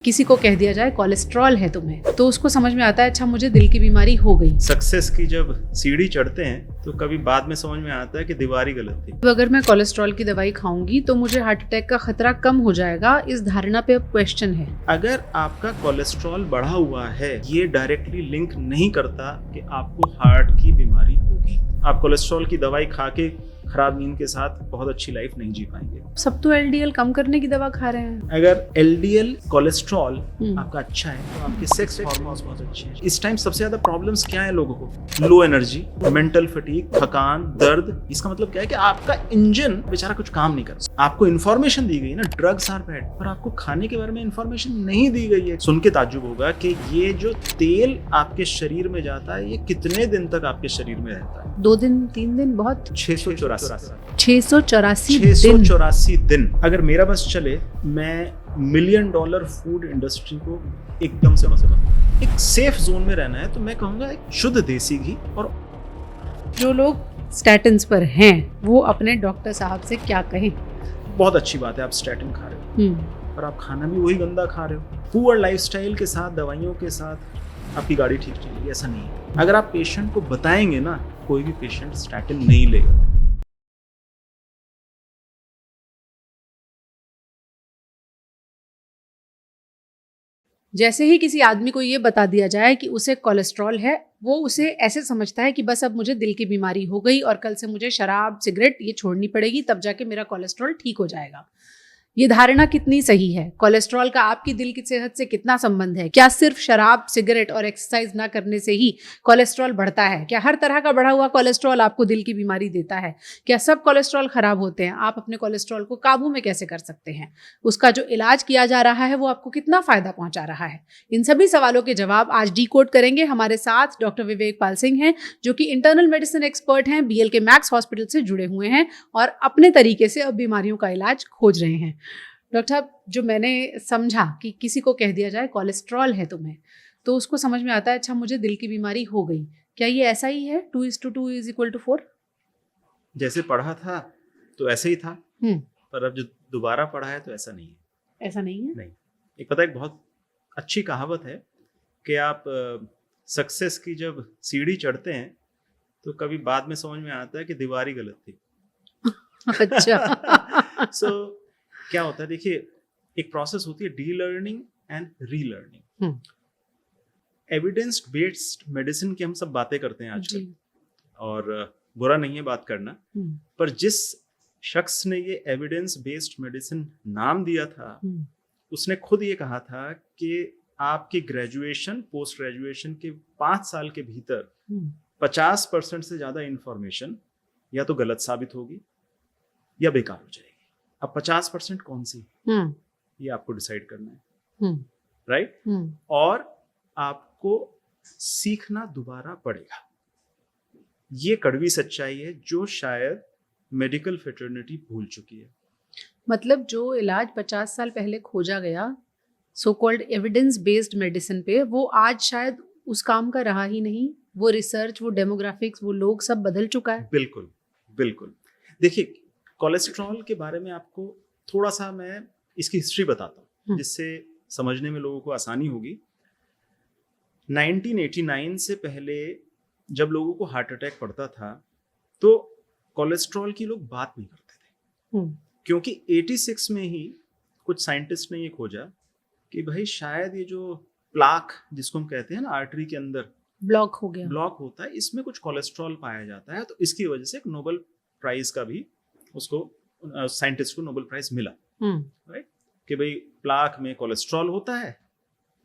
किसी को कह दिया जाए कोलेस्ट्रॉल है तुम्हें, तो उसको समझ में आता है अच्छा मुझे दिल की बीमारी हो गई। सक्सेस की जब सीढ़ी चढ़ते हैं तो कभी बाद में समझ में आता है कि दीवार ही गलत थी। अगर मैं कोलेस्ट्रॉल की दवाई खाऊंगी तो मुझे हार्ट अटैक का खतरा कम हो जाएगा, इस धारणा पे अब क्वेश्चन है। अगर आपका कोलेस्ट्रॉल बढ़ा हुआ है, ये डायरेक्टली लिंक नहीं करता कि आपको हार्ट की बीमारी होगी। आप कोलेस्ट्रॉल की दवाई खा के खराब नींद के साथ बहुत अच्छी लाइफ नहीं जी पाएंगे। सब तो एलडीएल कम करने की दवा खा रहे हैं। अगर एलडीएल कोलेस्ट्रॉल आपका अच्छा है तो आपके सेक्स हार्मोन्स बहुत अच्छे हैं। इस टाइम सबसे ज्यादा प्रॉब्लम्स क्या है लोगों को? लो एनर्जी, मेंटल फटीग, थकान, दर्द। इसका मतलब क्या है कि आपका इंजन बेचारा कुछ काम नहीं कर रहा। आपको इन्फॉर्मेशन दी गई ना, ड्रग्स आर बैड, पर आपको खाने के बारे में इन्फॉर्मेशन नहीं दी गई है। सुन के ताज्जुब होगा कि ये जो तेल आपके शरीर में जाता है, ये कितने दिन तक आपके शरीर में रहता है? 2 दिन 3 दिन बहुत। 684 दिन। अगर मेरा बस चले, मैं $1 मिलियन फूड इंडस्ट्री को एकदम से मतलब एक सेफ जोन में रहना है तो मैं कहूँगा एक शुद्ध देसी घी। और जो लोग स्टैटिन्स पर हैं वो अपने डॉक्टर साहब से क्या कहें? बहुत अच्छी बात है आप स्टैटिन खा रहे हो, पर आप खाना भी वही गंदा खा रहे हो। पुअर लाइफस्टाइल के साथ, दवाइयों के साथ आपकी गाड़ी ठीक चलेगी, ऐसा नहीं है। अगर आप पेशेंट को बताएंगे ना, कोई भी पेशेंट स्टैटिन नहीं लेगा। जैसे ही किसी आदमी को ये बता दिया जाए कि उसे कोलेस्ट्रॉल है, वो उसे ऐसे समझता है कि बस अब मुझे दिल की बीमारी हो गई और कल से मुझे शराब सिगरेट ये छोड़नी पड़ेगी, तब जाके मेरा कोलेस्ट्रॉल ठीक हो जाएगा। ये धारणा कितनी सही है? कोलेस्ट्रॉल का आपकी दिल की सेहत से कितना संबंध है? क्या सिर्फ शराब सिगरेट और एक्सरसाइज ना करने से ही कोलेस्ट्रॉल बढ़ता है? क्या हर तरह का बढ़ा हुआ कोलेस्ट्रॉल आपको दिल की बीमारी देता है? क्या सब कोलेस्ट्रॉल खराब होते हैं? आप अपने कोलेस्ट्रॉल को काबू में कैसे कर सकते हैं? उसका जो इलाज किया जा रहा है वो आपको कितना फायदा पहुंचा रहा है? इन सभी सवालों के जवाब आज डिकोड करेंगे। हमारे साथ डॉक्टर विवेक पाल सिंह हैं, जो कि इंटरनल मेडिसिन एक्सपर्ट हैं, BLK मैक्स हॉस्पिटल से जुड़े हुए हैं और अपने तरीके से अब बीमारियों का इलाज खोज रहे हैं। डॉक्टर साहब, जो मैंने समझा कि किसी को कह दिया जाए कोलेस्ट्रॉल है तुम्हें, तो उसको समझ में आता है अच्छा मुझे दिल की बीमारी हो गई। क्या ये ऐसा ही है? 2:2 = 4? जैसे पढ़ा था तो ऐसे ही था, पर अब जो दोबारा पढ़ा है तो ऐसा नहीं है। ऐसा नहीं है? नहीं। एक पता है, एक बहुत अच्छी कहावत है कि आप सक्सेस की जब सीढ़ी चढ़ते हैं तो कभी बाद में समझ में आता है कि दीवार ही गलत थी। अच्छा। सो क्या होता है, देखिए, एक प्रोसेस होती है D learning and re learning. Evidence based medicine की हम सब बातें करते हैं आजकल, और बुरा नहीं है बात करना, पर जिस शख्स ने ये एविडेंस बेस्ड मेडिसिन नाम दिया था, उसने खुद ये कहा था कि आपकी ग्रेजुएशन पोस्ट ग्रेजुएशन के 5 साल के भीतर 50% से ज्यादा इंफॉर्मेशन या तो गलत साबित होगी या बेकार हो जाएगी। अब 50% कौन सी, ये आपको डिसाइड करना है, राइट? और आपको सीखना दोबारा पड़ेगा। ये कड़वी सच्चाई है जो शायद मेडिकल फ्रेटर्निटी भूल चुकी है। मतलब जो इलाज 50 साल पहले खोजा गया so called evidence based medicine पे, वो आज शायद उस काम का रहा ही नहीं। वो रिसर्च, वो डेमोग्राफिक्स, वो लोग सब बदल चुका है। बिल्कुल बिल्कुल। देखिए, कोलेस्ट्रॉल के बारे में आपको थोड़ा सा मैं इसकी हिस्ट्री बताता हूँ जिससे समझने में लोगों को आसानी होगी। 1989 से पहले जब लोगों को हार्ट अटैक पड़ता था तो कोलेस्ट्रॉल की लोग बात नहीं करते थे, क्योंकि 86 में ही कुछ साइंटिस्ट ने ये खोजा कि भाई शायद ये जो प्लाक जिसको हम कहते हैं ना, आर्टरी के अंदर ब्लॉक होता है, इसमें कुछ कोलेस्ट्रॉल पाया जाता है। तो इसकी वजह से एक नोबेल प्राइज का भी उसको साइंटिस्ट को नोबेल प्राइज मिला, राइट? कि भाई प्लाक में कोलेस्ट्रॉल होता है,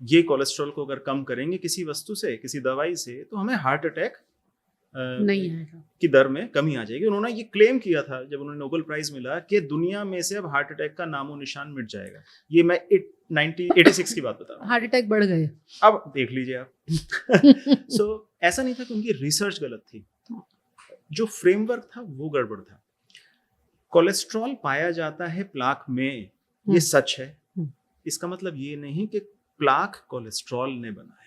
ये कोलेस्ट्रॉल को अगर कम करेंगे किसी वस्तु से, किसी दवाई से, तो हमें हार्ट अटैक नहीं आएगा की दर में कमी आ जाएगी। उन्होंने ये क्लेम किया था जब उन्हें नोबेल प्राइज मिला कि दुनिया में से अब हार्ट अटैक का नामो निशान मिट जाएगा। ये मैं 1986 की बात बता रहा हूँ। हार्ट अटैक बढ़ गए, अब देख लीजिए आप। सो ऐसा नहीं था कि उनकी रिसर्च गलत थी, जो फ्रेमवर्क था वो गड़बड़ था। कोलेस्ट्रॉल पाया जाता है प्लाक में, ये सच है। इसका मतलब ये नहीं कि प्लाक कोलेस्ट्रॉल ने बनाया।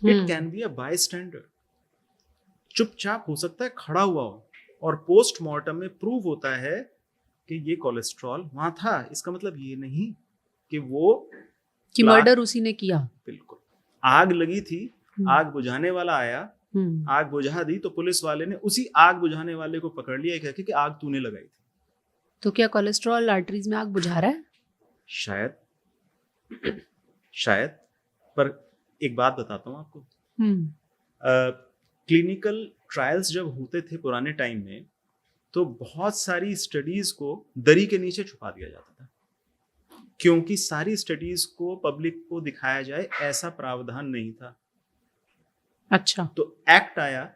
इट कैन बी अ बायस्टैंडर, चुपचाप हो सकता है, खड़ा हुआ हो, और पोस्टमार्टम में प्रूव होता है कि ये कोलेस्ट्रॉल वहां था। इसका मतलब ये नहीं कि वो कि मर्डर उसी ने किया। बिल्कुल, आग लगी थी, आग बुझाने वाला आया, आग बुझा दी, तो पुलिस वाले ने उसी आग बुझाने वाले को पकड़ लिया कह के कि आग तूने लगाई थी। तो क्या कोलेस्ट्रॉल आर्टरीज में आग बुझा रहा है? शायद, पर एक बात बताता हूँ आपको। क्लिनिकल ट्रायल्स जब होते थे पुराने टाइम में, तो बहुत सारी स्टडीज को दरी के नीचे छुपा दिया जाता था, क्योंकि सारी स्टडीज को पब्लिक को दिखाया जाए ऐसा प्रावधान नहीं था। अच्छा। तो एक्ट आया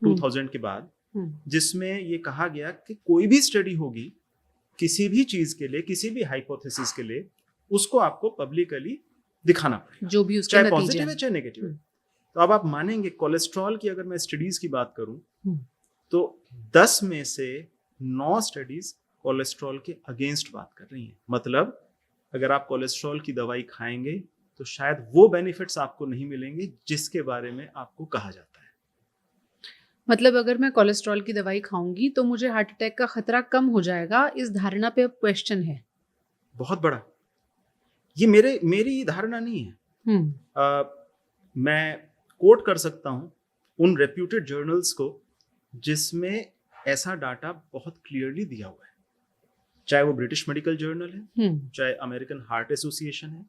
2000 के बाद, जिसमें ये कहा गया कि कोई भी स्टडी होगी किसी भी चीज के लिए, किसी भी हाइपोथेसिस के लिए, उसको आपको पब्लिकली दिखाना पड़ेगा, जो भी उसके चाहे नतीजे पॉजिटिव है चाहे नेगेटिव है। तो अब आप मानेंगे, कोलेस्ट्रॉल की अगर मैं स्टडीज की बात करूं तो 10 में से 9 स्टडीज कोलेस्ट्रॉल के अगेंस्ट बात कर रही हैं। मतलब अगर आप कोलेस्ट्रॉल की दवाई खाएंगे तो शायद वो बेनिफिट्स आपको नहीं मिलेंगे जिसके बारे में आपको कहा जाता है। मतलब अगर मैं कोलेस्ट्रॉल की दवाई खाऊंगी तो मुझे हार्ट अटैक का खतरा कम हो जाएगा, इस धारणा पे अब क्वेश्चन है बहुत बड़ा। ये मेरी धारणा नहीं है। मैं कोट कर सकता हूं उन रेप्यूटेड जर्नल्स को जिसमें ऐसा डाटा बहुत क्लियरली दिया हुआ है, चाहे वो ब्रिटिश मेडिकल जर्नल है, चाहे अमेरिकन हार्ट एसोसिएशन है,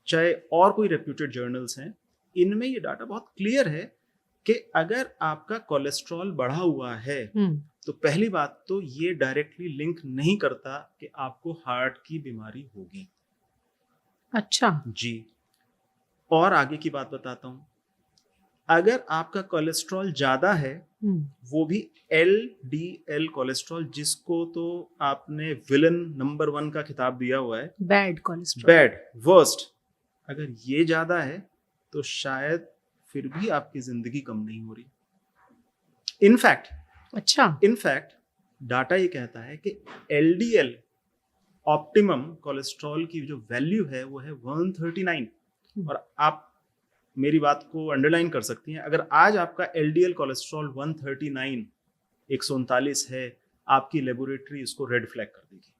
चाहे और कोई रेप्यूटेड जर्नल्स हैं। इनमें ये डाटा बहुत क्लियर है कि अगर आपका कोलेस्ट्रॉल बढ़ा हुआ है तो पहली बात तो ये डायरेक्टली लिंक नहीं करता कि आपको हार्ट की बीमारी होगी। अच्छा जी, और आगे की बात बताता हूं। अगर आपका कोलेस्ट्रॉल ज्यादा है, वो भी LDL कोलेस्ट्रॉल, जिसको तो आपने विलन नंबर 1 का खिताब दिया हुआ है, बैड कोलेस्ट्रॉल, बैड, वर्स्ट, अगर ये ज्यादा है तो शायद फिर भी आपकी जिंदगी कम नहीं हो रही। इनफैक्ट डाटा ये कहता है कि LDL ऑप्टिमम कोलेस्ट्रॉल की जो वैल्यू है वो है 139। और आप मेरी बात को अंडरलाइन कर सकती हैं, अगर आज आपका LDL कोलेस्ट्रॉल 139 139 है, आपकी लेबोरेटरी इसको रेड फ्लैग कर देगी।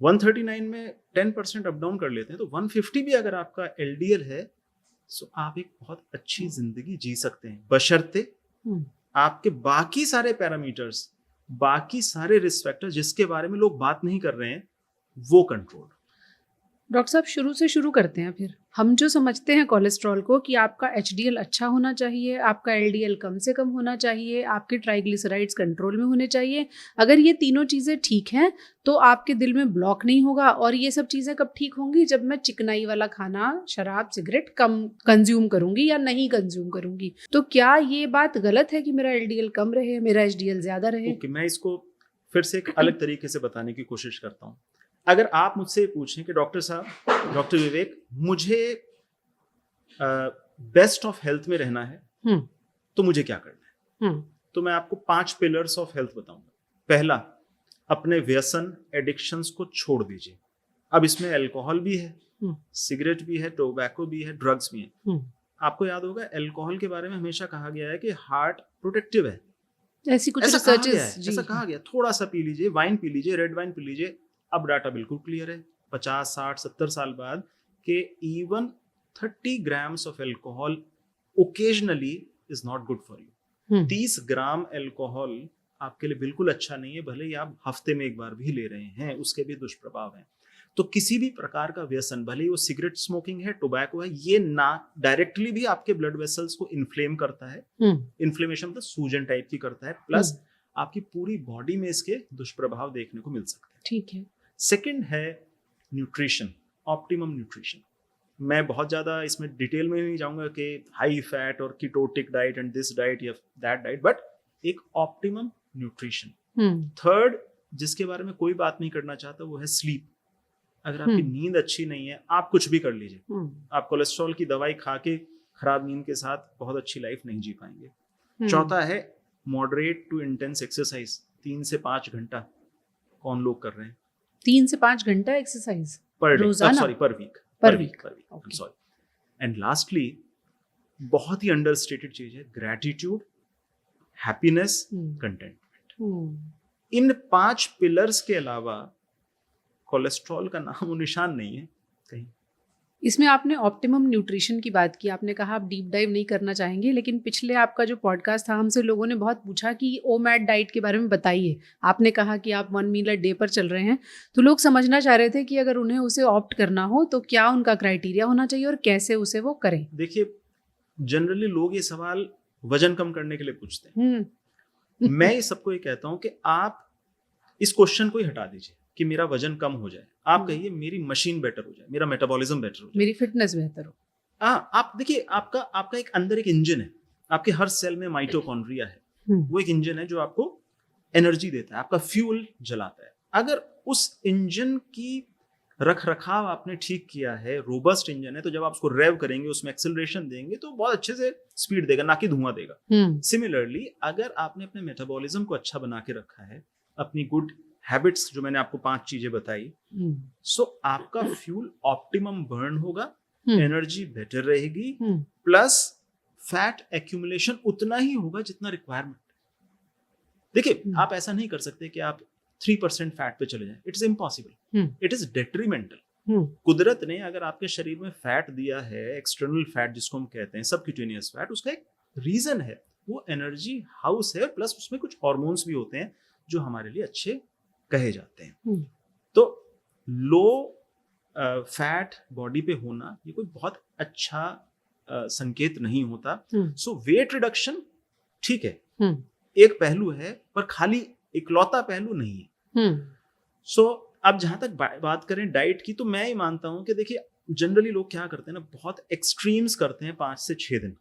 139 में 10% अप डाउन कर लेते हैं, तो 150 भी अगर आपका LDL है तो आप एक बहुत अच्छी जिंदगी जी सकते हैं, बशर्ते आपके बाकी सारे पैरामीटर्स, बाकी सारे रिस्क फैक्टर्स जिसके बारे में लोग बात नहीं कर रहे हैं, वो कंट्रोल। डॉक्टर साहब शुरू से शुरू करते हैं। फिर हम जो समझते हैं कोलेस्ट्रॉल को कि आपका HDL अच्छा होना चाहिए, आपका LDL कम से कम होना चाहिए, आपके ट्राइग्लिसराइड्स कंट्रोल में होने चाहिए। अगर ये तीनों चीज़ें ठीक हैं तो आपके दिल में ब्लॉक नहीं होगा। और ये सब चीज़ें कब ठीक होंगी? जब मैं चिकनाई वाला खाना, शराब, सिगरेट कम कंज्यूम करूंगी या नहीं कंज्यूम करूंगी। तो क्या ये बात गलत है कि मेरा LDL कम रहे, मेरा HDL ज्यादा रहे? ओके, मैं इसको फिर से एक अलग तरीके से बताने की कोशिश करता हूँ। अगर आप मुझसे पूछें कि डॉक्टर साहब, डॉक्टर विवेक, मुझे बेस्ट ऑफ हेल्थ में रहना है तो मुझे क्या करना है, तो मैं आपको 5 पिलर्स ऑफ हेल्थ बताऊंगा। पहला, अपने व्यसन, एडिक्शंस को छोड़ दीजिए। अब इसमें अल्कोहल भी है, सिगरेट भी है, टोबैको भी है, ड्रग्स भी है। आपको याद होगा अल्कोहल के बारे में हमेशा कहा गया है कि हार्ट प्रोटेक्टिव है, ऐसी कुछ रिसर्चेस, ऐसा कहा गया। थोड़ा सा पी लीजिए, वाइन पी लीजिए, रेड वाइन पी लीजिए। अब डाटा बिल्कुल क्लियर है 50, 60, 70 साल बाद कि even 30 grams of alcohol occasionally is not good for you. 30 gram alcohol आपके लिए बिल्कुल अच्छा नहीं है, भले ही आप हफ्ते में एक बार भी ले रहे हैं, उसके भी दुष्प्रभाव हैं। तो किसी भी प्रकार का व्यसन, भले ही वो सिगरेट स्मोकिंग है, टोबैको है, ये ना डायरेक्टली भी आपके ब्लड वेसल्स को इन्फ्लेम करता है। इन्फ्लेमेशन मतलब सूजन टाइप की करता है, प्लस आपकी पूरी बॉडी में इसके दुष्प्रभाव देखने को मिल सकते हैं। ठीक है। सेकंड है न्यूट्रिशन, ऑप्टिमम न्यूट्रिशन। मैं बहुत ज़्यादा इसमें डिटेल में नहीं जाऊंगा कि हाई फैट और ketotic diet and this diet या दैट डाइट, बट एक ऑप्टिमम न्यूट्रिशन। थर्ड, जिसके बारे में कोई बात नहीं करना चाहता, वो है स्लीप। अगर आपकी नींद अच्छी नहीं है, आप कुछ भी कर लीजिए, आप कोलेस्ट्रॉल की दवाई खा के खराब नींद के साथ बहुत अच्छी लाइफ नहीं जी पाएंगे। चौथा है मॉडरेट टू इंटेंस एक्सरसाइज, 3 से 5 घंटा। कौन लोग कर रहे हैं 3 से 5 घंटा एक्सरसाइज पर वीक? सॉरी। एंड लास्टली, बहुत ही अंडरस्टेटेड चीज है ग्रैटिट्यूड, हैप्पीनेस, कंटेंटमेंट। इन 5 पिलर्स के अलावा कोलेस्ट्रॉल का नाम निशान नहीं है कहीं। इसमें आपने ऑप्टिमम न्यूट्रिशन की बात की, आपने कहा आप डीप डाइव नहीं करना चाहेंगे, लेकिन पिछले आपका जो पॉडकास्ट था हमसे लोगों ने बहुत पूछा कि ओमैट डाइट के बारे में बताइए। आपने कहा कि आप 1 मील अ डे पर चल रहे हैं, तो लोग समझना चाह रहे थे कि अगर उन्हें उसे ऑप्ट करना हो तो क्या उनका क्राइटेरिया होना चाहिए और कैसे उसे वो करें। देखिए, जनरली लोग ये सवाल वजन कम करने के लिए पूछते हैं। मैं ये सबको ये कहता हूँ कि आप इस क्वेश्चन को ही हटा दीजिए कि मेरा वजन कम हो जाए। आप कहिए मेरी मशीन बेटर हो जाए, मेरा मेटाबॉलिज्म बेटर हो जाए, मेरी फिटनेस बेहतर हो। आप देखिए, आपका एक अंदर एक इंजन है, आपके हर सेल में माइटोकॉन्ड्रिया है, वो एक इंजन है जो आपको एनर्जी देता है, आपका फ्यूल जलाता है। अगर उस इंजन की रख रखाव आपने ठीक किया है, रोबस्ट इंजन है, तो जब आप उसको रेव करेंगे, उसमें एक्सेलरेशन देंगे तो बहुत अच्छे से स्पीड देगा, ना कि धुआं देगा। सिमिलरली अगर आपने अपने मेटाबॉलिज्म को अच्छा बना के रखा है, अपनी गुड हैबिट्स जो मैंने आपको 5 चीजें बताई, सो आपका फ्यूल ऑप्टिमम बर्न होगा, एनर्जी बेटर रहेगी, प्लस फैट एक्यूमुलेशन उतना ही होगा जितना रिक्वायरमेंट। देखिए, आप ऐसा नहीं कर सकते कि आप 3% फैट पे चले जाएं, it is impossible, it is detrimental. कुदरत ने अगर आपके शरीर में फैट दिया है, एक्सटर्नल फैट जिसको हम कहते हैं, सबक्यूटेनियस फैट, उसका एक रीजन है, वो एनर्जी हाउस है, प्लस उसमें कुछ हार्मोन्स भी होते हैं जो हमारे लिए अच्छे कहे जाते हैं। तो लो फैट बॉडी पे होना ये कोई बहुत अच्छा संकेत नहीं होता। सो वेट रिडक्शन ठीक है, एक पहलू है, पर खाली इकलौता पहलू नहीं है। सो अब जहां तक बात करें डाइट की, तो मैं ये मानता हूं कि देखिए, जनरली लोग क्या करते हैं ना, बहुत एक्सट्रीम्स करते हैं 5 से 6 दिन,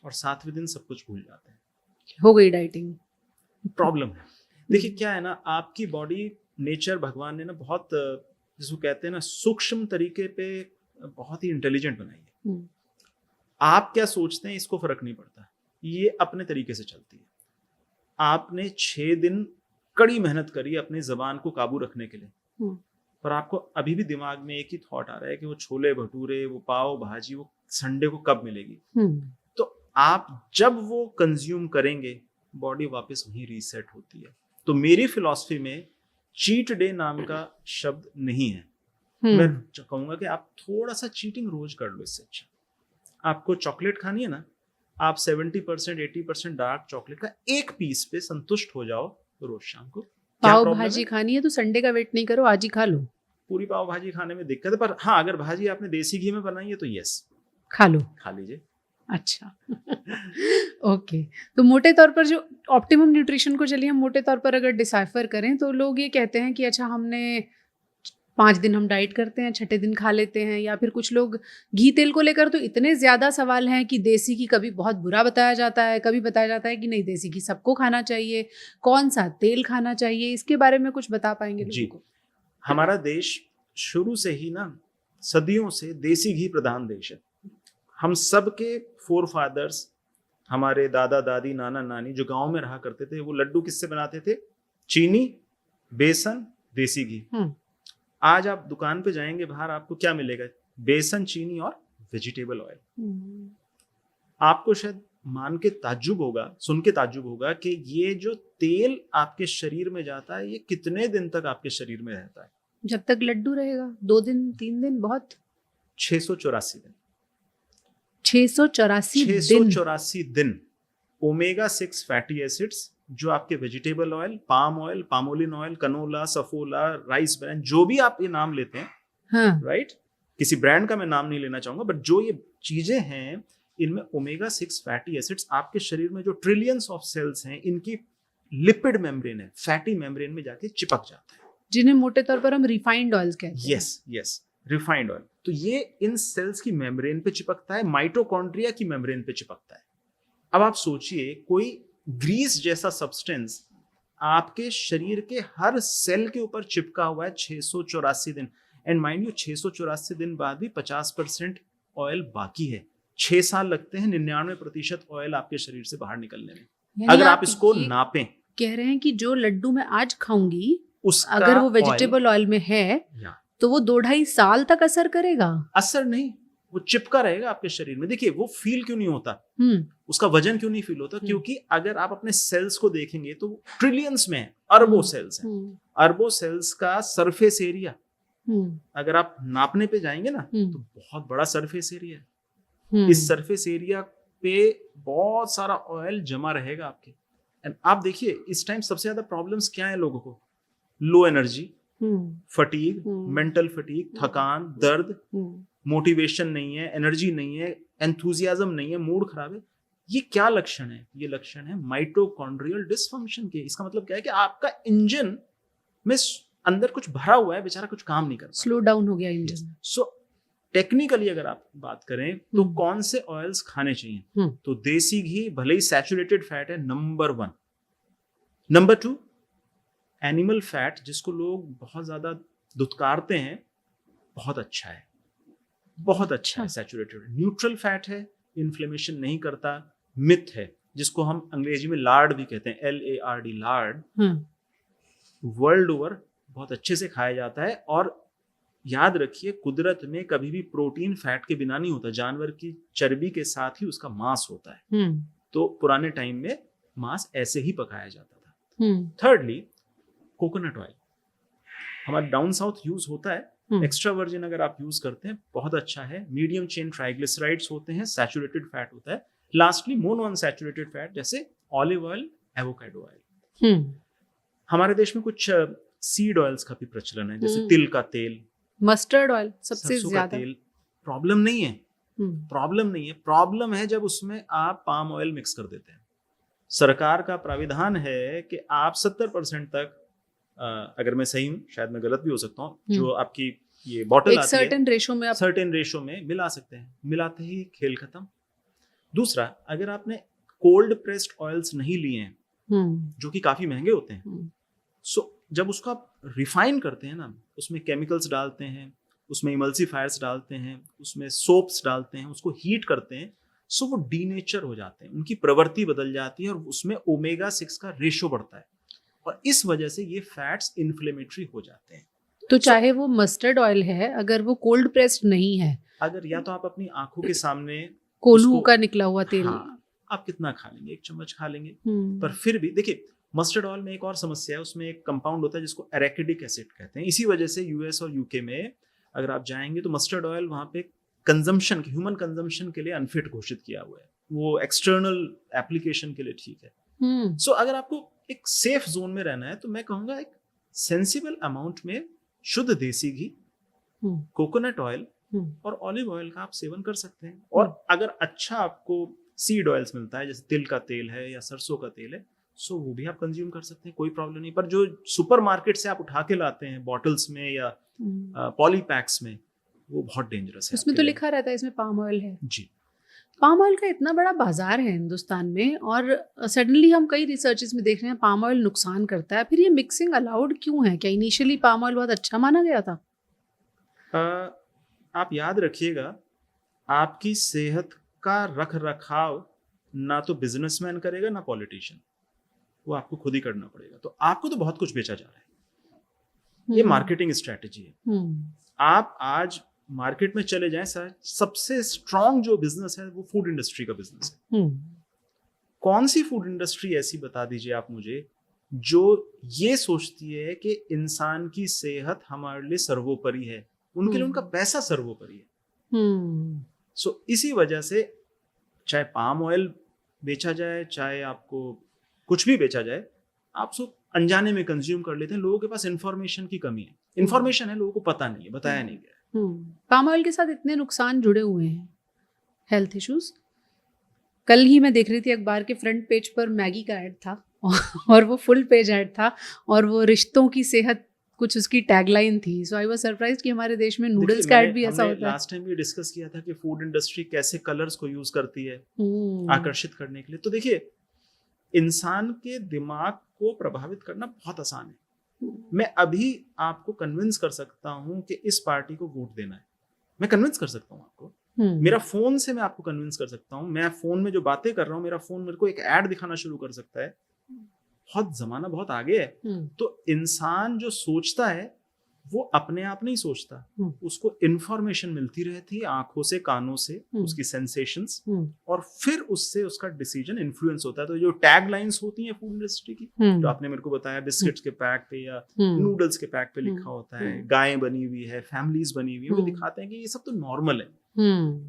और 7वें दिन सब कुछ भूल जाते हैं, हो गई डाइटिंग। प्रॉब्लम है। देखिए क्या है ना, आपकी बॉडी, नेचर, भगवान ने ना बहुत, जिसको कहते हैं ना, सूक्ष्म तरीके पे बहुत ही इंटेलिजेंट बनाई है। आप क्या सोचते हैं इसको फर्क नहीं पड़ता, ये अपने तरीके से चलती है। आपने 6 दिन कड़ी मेहनत करी अपनी जबान को काबू रखने के लिए, पर आपको अभी भी दिमाग में एक ही थॉट आ रहा है कि वो छोले भटूरे, वो पाव भाजी, वो संडे को कब मिलेगी। तो आप जब वो कंज्यूम करेंगे, बॉडी वापस वहीं रीसेट होती है। तो मेरी फिलॉसफी में चीट डे नाम का शब्द नहीं है। मैं कहूंगा कि आप थोड़ा सा चीटिंग रोज कर लो, इससे अच्छा। आपको चॉकलेट खानी है ना, आप 70% 80% डार्क चॉकलेट का एक पीस पे संतुष्ट हो जाओ रोज शाम को। पाव भाजी खानी है तो संडे का वेट नहीं करो, आज ही खा लो। पूरी पाव भाजी खाने में दिक्कत है, पर हाँ, अगर भाजी आपने देसी घी में बनाई है तो यस, खा लो, खा लीजिए। अच्छा ओके। तो मोटे तौर पर जो ऑप्टिमम न्यूट्रिशन को चलिए हम मोटे तौर पर अगर डिसाइफर करें, तो लोग ये कहते हैं कि अच्छा, हमने 5 दिन हम डाइट करते हैं, 6ठे दिन खा लेते हैं, या फिर कुछ लोग घी तेल को लेकर तो इतने ज़्यादा सवाल हैं कि देसी घी कभी बहुत बुरा बताया जाता है, कभी बताया जाता है कि नहीं देसी घी सबको खाना चाहिए, कौन सा तेल खाना चाहिए, इसके बारे में कुछ बता पाएंगे लोगों को? हमारा देश शुरू से ही ना, सदियों से देसी घी प्रधान देश है। हम सब के फोर फादर्स, हमारे दादा दादी, नाना नानी जो गांव में रहा करते थे, वो लड्डू किससे बनाते थे? चीनी, बेसन, देसी घी। आज आप दुकान पे जाएंगे बाहर, आपको क्या मिलेगा? बेसन, चीनी और वेजिटेबल ऑयल। आपको शायद मान के ताज्जुब होगा, सुन के ताज्जुब होगा कि ये जो तेल आपके शरीर में जाता है, ये कितने दिन तक आपके शरीर में रहता है? जब तक लड्डू रहेगा, 2 दिन 3 दिन बहुत, 684 दिन। 684 दिन ओमेगा 6 फैटी एसिड्स, जो आपके vegetable oil, palm oil, palmolein oil, canola, Saffola, rice brand, जो भी आप ये नाम लेते हैं, हाँ, राइट, किसी ब्रांड का मैं नाम नहीं लेना चाहूंगा, बट जो ये चीजें हैं, इनमें ओमेगा 6 फैटी एसिड्स आपके शरीर में जो ट्रिलियंस ऑफ सेल्स हैं, इनकी लिपिड मेम्ब्रेन है, फैटी मेम्ब्रेन में जाके चिपक जाता है, जिन्हें मोटे तौर पर हम रिफाइंड ऑयल्स कहते हैं। Yes, refined oil. तो ये इन सेल्स की मेम्ब्रेन पे चिपकता है, माइटोकॉन्ड्रिया की मेम्ब्रेन पे चिपकता है। अब आप सोचिए, कोई ग्रीस जैसा सब्सटेंस आपके शरीर के हर सेल के ऊपर चिपका हुआ है 684 दिन, एंड माइंड यू 684 दिन बाद भी 50% ऑयल बाकी है। 6 साल लगते हैं 99% ऑयल आपके शरीर से बाहर निकलने में। अगर आप इसको नापें, कह रहे हैं कि जो लड्डू मैं आज खाऊंगी, अगर वो वेजिटेबल ऑयल में है, तो वो 2-2.5 साल तक असर करेगा? असर नहीं, वो चिपका रहेगा आपके शरीर में। देखिए वो फील क्यों नहीं होता, उसका वजन क्यों नहीं फील होता, क्योंकि अगर आप अपने सेल्स को देखेंगे तो ट्रिलियंस में है, अरबों सेल्स हैं। अरबों सेल्स का सरफेस एरिया अगर आप नापने पे जाएंगे ना तो बहुत बड़ा सरफेस एरिया है। इस सरफेस एरिया पे बहुत सारा ऑयल जमा रहेगा आपके। एंड आप देखिए इस टाइम सबसे ज्यादा प्रॉब्लम्स क्या है लोगों को, low energy, fatigue, mental fatigue, थकान, दर्द, मोटिवेशन नहीं है, एनर्जी नहीं है, एंथुजियाज्म नहीं है, मूड खराब है। ये क्या लक्षण है? ये लक्षण है माइटोकॉन्ड्रियल डिसफंक्शन के। इसका मतलब क्या है कि आपका इंजन में अंदर कुछ भरा हुआ है, बेचारा कुछ काम नहीं कर रहा, स्लो डाउन हो गया इंजन। सो टेक्निकली अगर आप बात करें तो कौन से ऑयल्स खाने चाहिए, तो देसी घी भले ही सैचुरेटेड फैट है, नंबर 1। नंबर 2 एनिमल फैट, जिसको लोग बहुत ज्यादा दुत्कारते हैं, बहुत अच्छा है, बहुत अच्छा है सैचुरेटेड। न्यूट्रल फैट है, इन्फ्लेमेशन नहीं करता, मिथ है, जिसको हम अंग्रेजी में लार्ड भी कहते हैं, LARD, लार्ड, वर्ल्ड ओवर बहुत अच्छे से खाया जाता है। और याद रखिए कुदरत में कभी भी प्रोटीन फैट के बिना नहीं होता, जानवर की चर्बी के साथ ही उसका मांस होता है। तो पुराने टाइम में मांस ऐसे ही पकाया जाता था। थर्डली कोकोनट ऑयल हमारा डाउन साउथ यूज होता है, एक्स्ट्रा वर्जिन अगर आप यूज करते हैं बहुत अच्छा है। मीडियम चेन ट्राइग्लिसराइड्स होते हैं, सैचुरेटेड फैट होता है। लास्टली मोनो अनसैचुरेटेड फैट जैसे ऑलिव ऑयल, एवोकाडो ऑयल। हमारे देश में कुछ सीड ऑयल्स का भी प्रचलन है, जैसे तिल का तेल, मस्टर्ड ऑयल सबसे ज्यादा। तेल प्रॉब्लम नहीं है, प्रॉब्लम नहीं है, प्रॉब्लम है जब उसमें आप पाम ऑयल मिक्स कर देते हैं। सरकार का प्राविधान है कि आप 70% तक, अगर मैं सही हूँ, शायद मैं गलत भी हो सकता हूँ, जो आपकी ये बॉटल आती है सर्टेन रेशो में मिला सकते हैं, मिलाते ही खेल खत्म। दूसरा, अगर आपने कोल्ड प्रेस्ड ऑयल्स नहीं लिए हैं, जो कि काफी महंगे होते हैं, सो जब उसको आप रिफाइन करते हैं ना, उसमें केमिकल्स डालते हैं, उसमें इमल्सिफायर्स डालते हैं, उसमें सोप्स डालते हैं, उसको हीट करते हैं, सो वो डीनेचर हो जाते हैं, उनकी प्रवृत्ति बदल जाती है और उसमें ओमेगा 6 का रेशो बढ़ता है, और इस वजह से ये फैट्स इन्फ्लेमेटरी हो जाते हैं। तो चाहे वो मस्टर्ड ऑयल है, अगर वो कोल्ड प्रेस्ड नहीं है, अगर या तो आप अपनी आंखों के सामने कोल्हू का निकला हुआ तेल, हाँ, आप कितना खा लेंगे, 1 चम्मच खा लेंगे, पर फिर भी देखिए मस्टर्ड ऑयल में एक और समस्या है, उसमें एक कंपाउंड होता है जिसको एरेकिडिक एसिड कहते हैं। इसी वजह से यूएस और यूके में अगर आप जाएंगे तो मस्टर्ड ऑयल वहां पे कंजम्पशन, ह्यूमन कंजम्पशन के लिए अनफिट घोषित किया हुआ है, वो एक्सटर्नल एप्लीकेशन के लिए ठीक है। सो अगर आपको एक सेफ जोन में रहना है तो मैं कहूंगा एक सेंसिबल अमाउंट में शुद्ध देसी घी, कोकोनट ऑयल और ऑलिव ऑयल का आप सेवन कर सकते हैं। और अगर अच्छा आपको सीड ऑयल्स मिलता है, जैसे तिल का तेल है या सरसों का तेल है, सो वो भी आप कंज्यूम कर सकते हैं, कोई प्रॉब्लम नहीं। पर जो सुपरमार्केट से आप उठा के लाते हैं बॉटल्स में या पॉली पैक्स में, वो बहुत डेंजरस है। उसमें तो लिखा रहता है इसमें पाम ऑयल है। जी, पाम ऑयल का इतना बड़ा बाजार है हिंदुस्तान में, और सडनली हम कई रिसर्चेस में देख रहे हैं पाम ऑयल नुकसान करता है। फिर ये मिक्सिंग अलाउड क्यों है? क्या इनिशियली पाम ऑयल बहुत अच्छा माना गया था? आप याद रखिएगा, आपकी सेहत का रख रखाव ना तो बिजनेसमैन करेगा ना पॉलिटिशियन, वो आपको खुद ही करना पड़ेगा। तो आपको तो बहुत कुछ बेचा जा रहा है, ये मार्केटिंग स्ट्रेटेजी है। आप आज मार्केट में चले जाएं, सर, सबसे स्ट्रॉन्ग जो बिजनेस है वो फूड इंडस्ट्री का बिजनेस है। कौन सी फूड इंडस्ट्री ऐसी बता दीजिए आप मुझे जो ये सोचती है कि इंसान की सेहत हमारे लिए सर्वोपरि है, उनके लिए उनका पैसा सर्वोपरि है। सो इसी वजह से चाहे पाम ऑयल बेचा जाए, चाहे आपको कुछ भी बेचा जाए, आप सब अनजाने में कंज्यूम कर लेते हैं। लोगों के पास इंफॉर्मेशन की कमी है, इंफॉर्मेशन है, लोगों को पता नहीं है, बताया नहीं गया। पाम ऑयल के साथ इतने नुकसान जुड़े हुए हैं, हेल्थ इश्यूज। कल ही मैं देख रही थी अखबार के फ्रंट पेज पर मैगी का ऐड था और वो फुल पेज ऐड था, और वो रिश्तों की सेहत कुछ उसकी टैगलाइन थी। सो आई वाज सरप्राइज्ड कि हमारे देश में नूडल्स का ऐड भी ऐसा होता है। लास्ट टाइम भी डिस्कस किया था कि फूड इंडस्ट्री कैसे कलर्स को यूज करती है आकर्षित करने के लिए। तो देखिए, इंसान के दिमाग को प्रभावित करना बहुत आसान है। मैं अभी आपको कन्विंस कर सकता हूं कि इस पार्टी को वोट देना है, मैं कन्विंस कर सकता हूं आपको। मेरा फोन से मैं आपको कन्विंस कर सकता हूं। मैं फोन में जो बातें कर रहा हूं, मेरा फोन मेरे को एक ऐड दिखाना शुरू कर सकता है। बहुत जमाना बहुत आगे है। तो इंसान जो सोचता है वो अपने आप नहीं सोचता, उसको इंफॉर्मेशन मिलती रहती है आंखों से, कानों से, उसकी सेंसेशंस, और फिर उससे उसका डिसीजन इन्फ्लुएंस होता है। तो जो टैग लाइंस होती हैं फूड इंडस्ट्री की, जो आपने मेरे को बताया बिस्किट्स के पैक पे या नूडल्स के पैक पे लिखा होता है, गायें बनी हुई है, फैमिलीज बनी हुई है, वो दिखाते हैं कि ये सब तो नॉर्मल है,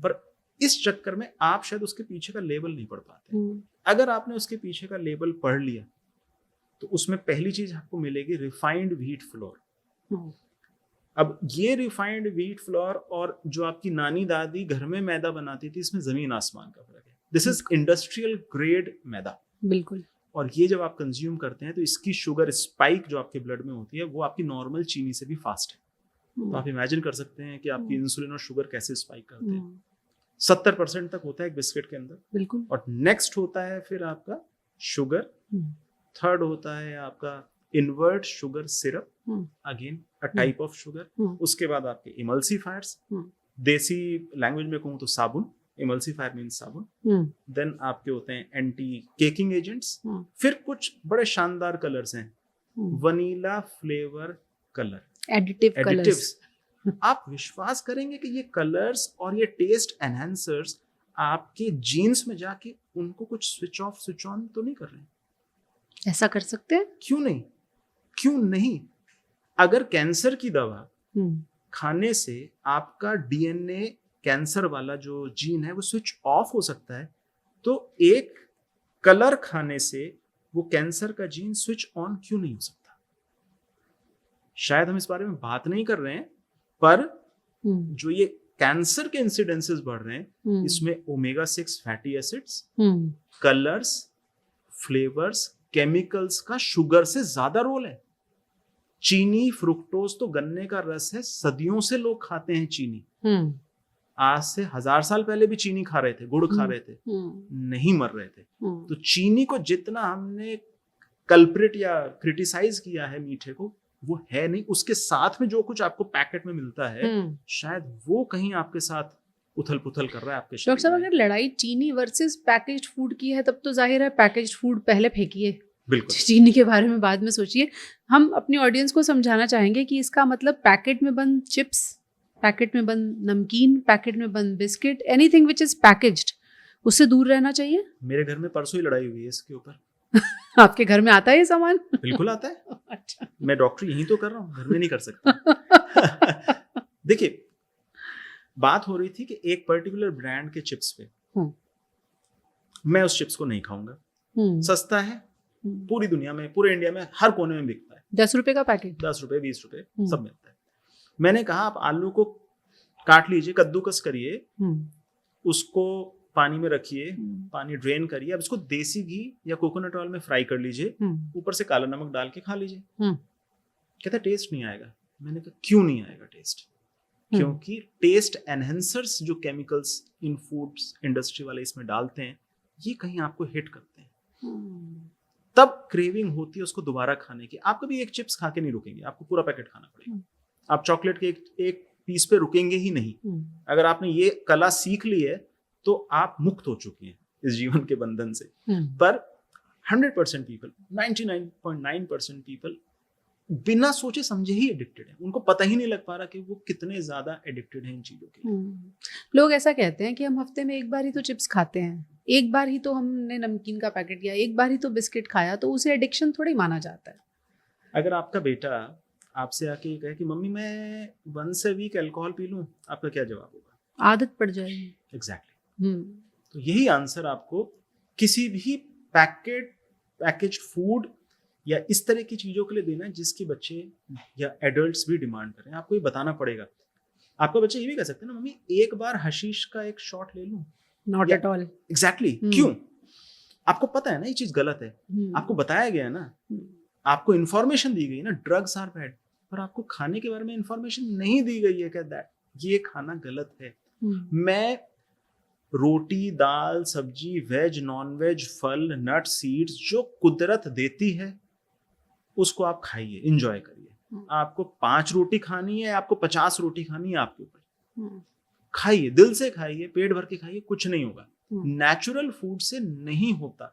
पर इस चक्कर में आप शायद उसके पीछे का लेबल नहीं पढ़ पाते। अगर आपने उसके पीछे का लेबल पढ़ लिया तो उसमें पहली चीज आपको मिलेगी रिफाइंड व्हीट फ्लोर। अब ये रिफाइंड व्हीट फ्लोर और जो आपकी नानी दादी घर में मैदा बनाती थी, इसमें जमीन आसमान का फर्क है। दिस इज इंडस्ट्रियल ग्रेड मैदा। बिल्कुल। और ये जब आप कंज्यूम करते हैं तो इसकी शुगर स्पाइक जो आपके ब्लड में होती है वो आपकी नॉर्मल चीनी से भी फास्ट है। तो आप इमेजिन कर सकते हैं कि आपकी इंसुलिन और शुगर कैसे स्पाइक करते हैं। 70% तक होता है एक बिस्किट के अंदर। बिल्कुल। और नेक्स्ट होता है फिर आपका शुगर, थर्ड होता है आपका invert sugar syrup, again a type of sugar. उसके बाद आपके इमल्सिफायर्स, देसी लैंग्वेज में कहूँ तो साबुन, इमल्सिफायर मींस साबुन। देन आपके होते हैं एंटी केकिंग एजेंट्स। फिर कुछ बड़े शानदार कलर्स हैं, वनीला फ्लेवर कलर, एडिटिव्स। आप विश्वास करेंगे कि ये कलर्स और ये टेस्ट एनहांसर्स आपके जीन्स में जाके उनको कुछ स्विच ऑफ स्विच ऑन तो नहीं कर रहे हैं? ऐसा कर सकते हैं? क्यों नहीं? क्यों नहीं? अगर कैंसर की दवा खाने से आपका डीएनए कैंसर वाला जो जीन है वो स्विच ऑफ हो सकता है, तो एक कलर खाने से वो कैंसर का जीन स्विच ऑन क्यों नहीं हो सकता? शायद हम इस बारे में बात नहीं कर रहे हैं, पर जो ये कैंसर के इंसिडेंसेस बढ़ रहे हैं इसमें omega 6 fatty acids, colours, flavours, chemicals का शुगर से ज्यादा रोल है। चीनी, फ्रुक्टोज तो गन्ने का रस है, सदियों से लोग खाते हैं चीनी। आज से 1000 साल पहले भी चीनी खा रहे थे, गुड़ खा रहे थे, नहीं मर रहे थे। तो चीनी को जितना हमने कल्प्रिट या क्रिटिसाइज किया है मीठे को, वो है नहीं। उसके साथ में जो कुछ आपको पैकेट में मिलता है शायद वो कहीं आपके साथ उथल पुथल कर रहा है आपके शरीर में। डॉक्टर साहब, अगर लड़ाई चीनी वर्सेस पैकेज्ड फूड की है तब तो जाहिर है पैकेज्ड फूड पहले फेंकिए, बिल्कुल, चीनी के बारे में बाद में सोचिए। हम अपनी ऑडियंस को समझाना चाहेंगे कि इसका मतलब पैकेट में बंद चिप्स, पैकेट में बंद नमकीन, पैकेट में बंद biscuit, anything which is packaged, उससे दूर रहना चाहिए। मेरे घर में परसों ही लड़ाई हुई है इसके ऊपर। आपके घर में आता है ये सामान? बिल्कुल आता है। अच्छा, मैं डॉक्टर यहीं तो कर रहा हूँ, घर में नहीं कर सकता। देखिए, बात हो रही थी कि एक पर्टिकुलर ब्रांड के चिप्स पे मैं उस चिप्स को नहीं खाऊंगा, सस्ता है, पूरी दुनिया में, पूरे इंडिया में हर कोने में बिकता है, 10 रुपए का पैकेट, 10 रुपए 20 रुपए सब मिलता है। मैंने कहा आप आलू को काट लीजिए, कद्दूकस करिए, उसको पानी में रखिए, पानी ड्रेन करिए, अब इसको देसी घी या कोकोनट ऑयल में फ्राई कर लीजिए, ऊपर से काला नमक डाल के खा लीजिए। कहता टेस्ट नहीं आएगा। मैंने कहा क्यों नहीं आएगा टेस्ट? क्योंकि टेस्ट एनहेंसर्स जो केमिकल्स इन फूड्स इंडस्ट्री वाले इसमें डालते हैं, ये कहीं आपको हिट करते हैं, तब क्रेविंग होती है उसको दोबारा खाने की। आप कभी एक चिप्स खा के नहीं रुकेंगे, आपको पूरा पैकेट खाना पड़ेगा। आप चॉकलेट के एक पीस पे रुकेंगे ही नहीं। अगर आपने ये कला सीख ली है तो आप मुक्त हो चुके हैं इस जीवन के बंधन से। पर 100% पीपल, 99.9% पीपल बिना सोचे समझे ही एडिक्टेड है। उनको पता ही नहीं लग पा रहा कि वो कितने ज्यादा एडिक्टेड हैं इन चीजों के। लोग ऐसा कहते हैं कि हम हफ्ते में एक बार ही तो चिप्स खाते हैं, एक बार ही तो हमने नमकीन का पैकेट किया, एक बार ही तो बिस्किट खाया, तो उसे एडिक्शन थोड़ी माना जाता है। अगर आपका बेटा आपसे आके कहे कि मम्मी मैं वंस अ वीक अल्कोहल पी लूं, आपका क्या जवाब होगा? आदत पड़ जाएगी। एग्जैक्टली। तो यही आंसर आपको किसी भी पैकेज्ड फूड या इस तरह की चीजों के लिए देना है जिसके बच्चे या एडल्ट्स भी डिमांड करें। आपको ये बताना पड़ेगा। आपका बच्चा ये भी कह सकते हैं ना, मम्मी एक बार हशीश का एक शॉट ले लूं। Not at all. एग्जैक्टली। क्यों? आपको पता है ना ये चीज गलत है, आपको बताया गया ना, आपको इन्फॉर्मेशन दी गई ना, ड्रग्स आर बैड, पर आपको खाने के बारे में इन्फॉर्मेशन नहीं दी गई है कि ये खाना गलत है। मैं रोटी, दाल, सब्जी, वेज, नॉन वेज, फल, नट, सीड्स जो कुदरत देती है उसको आप खाइए, एंजॉय करिए। आपको 5 रोटी खानी है, आपको 50 रोटी खानी है, आपके ऊपर। खाइए, दिल से खाइए, पेट भर के खाइए, कुछ नहीं होगा। नेचुरल फूड से नहीं होता।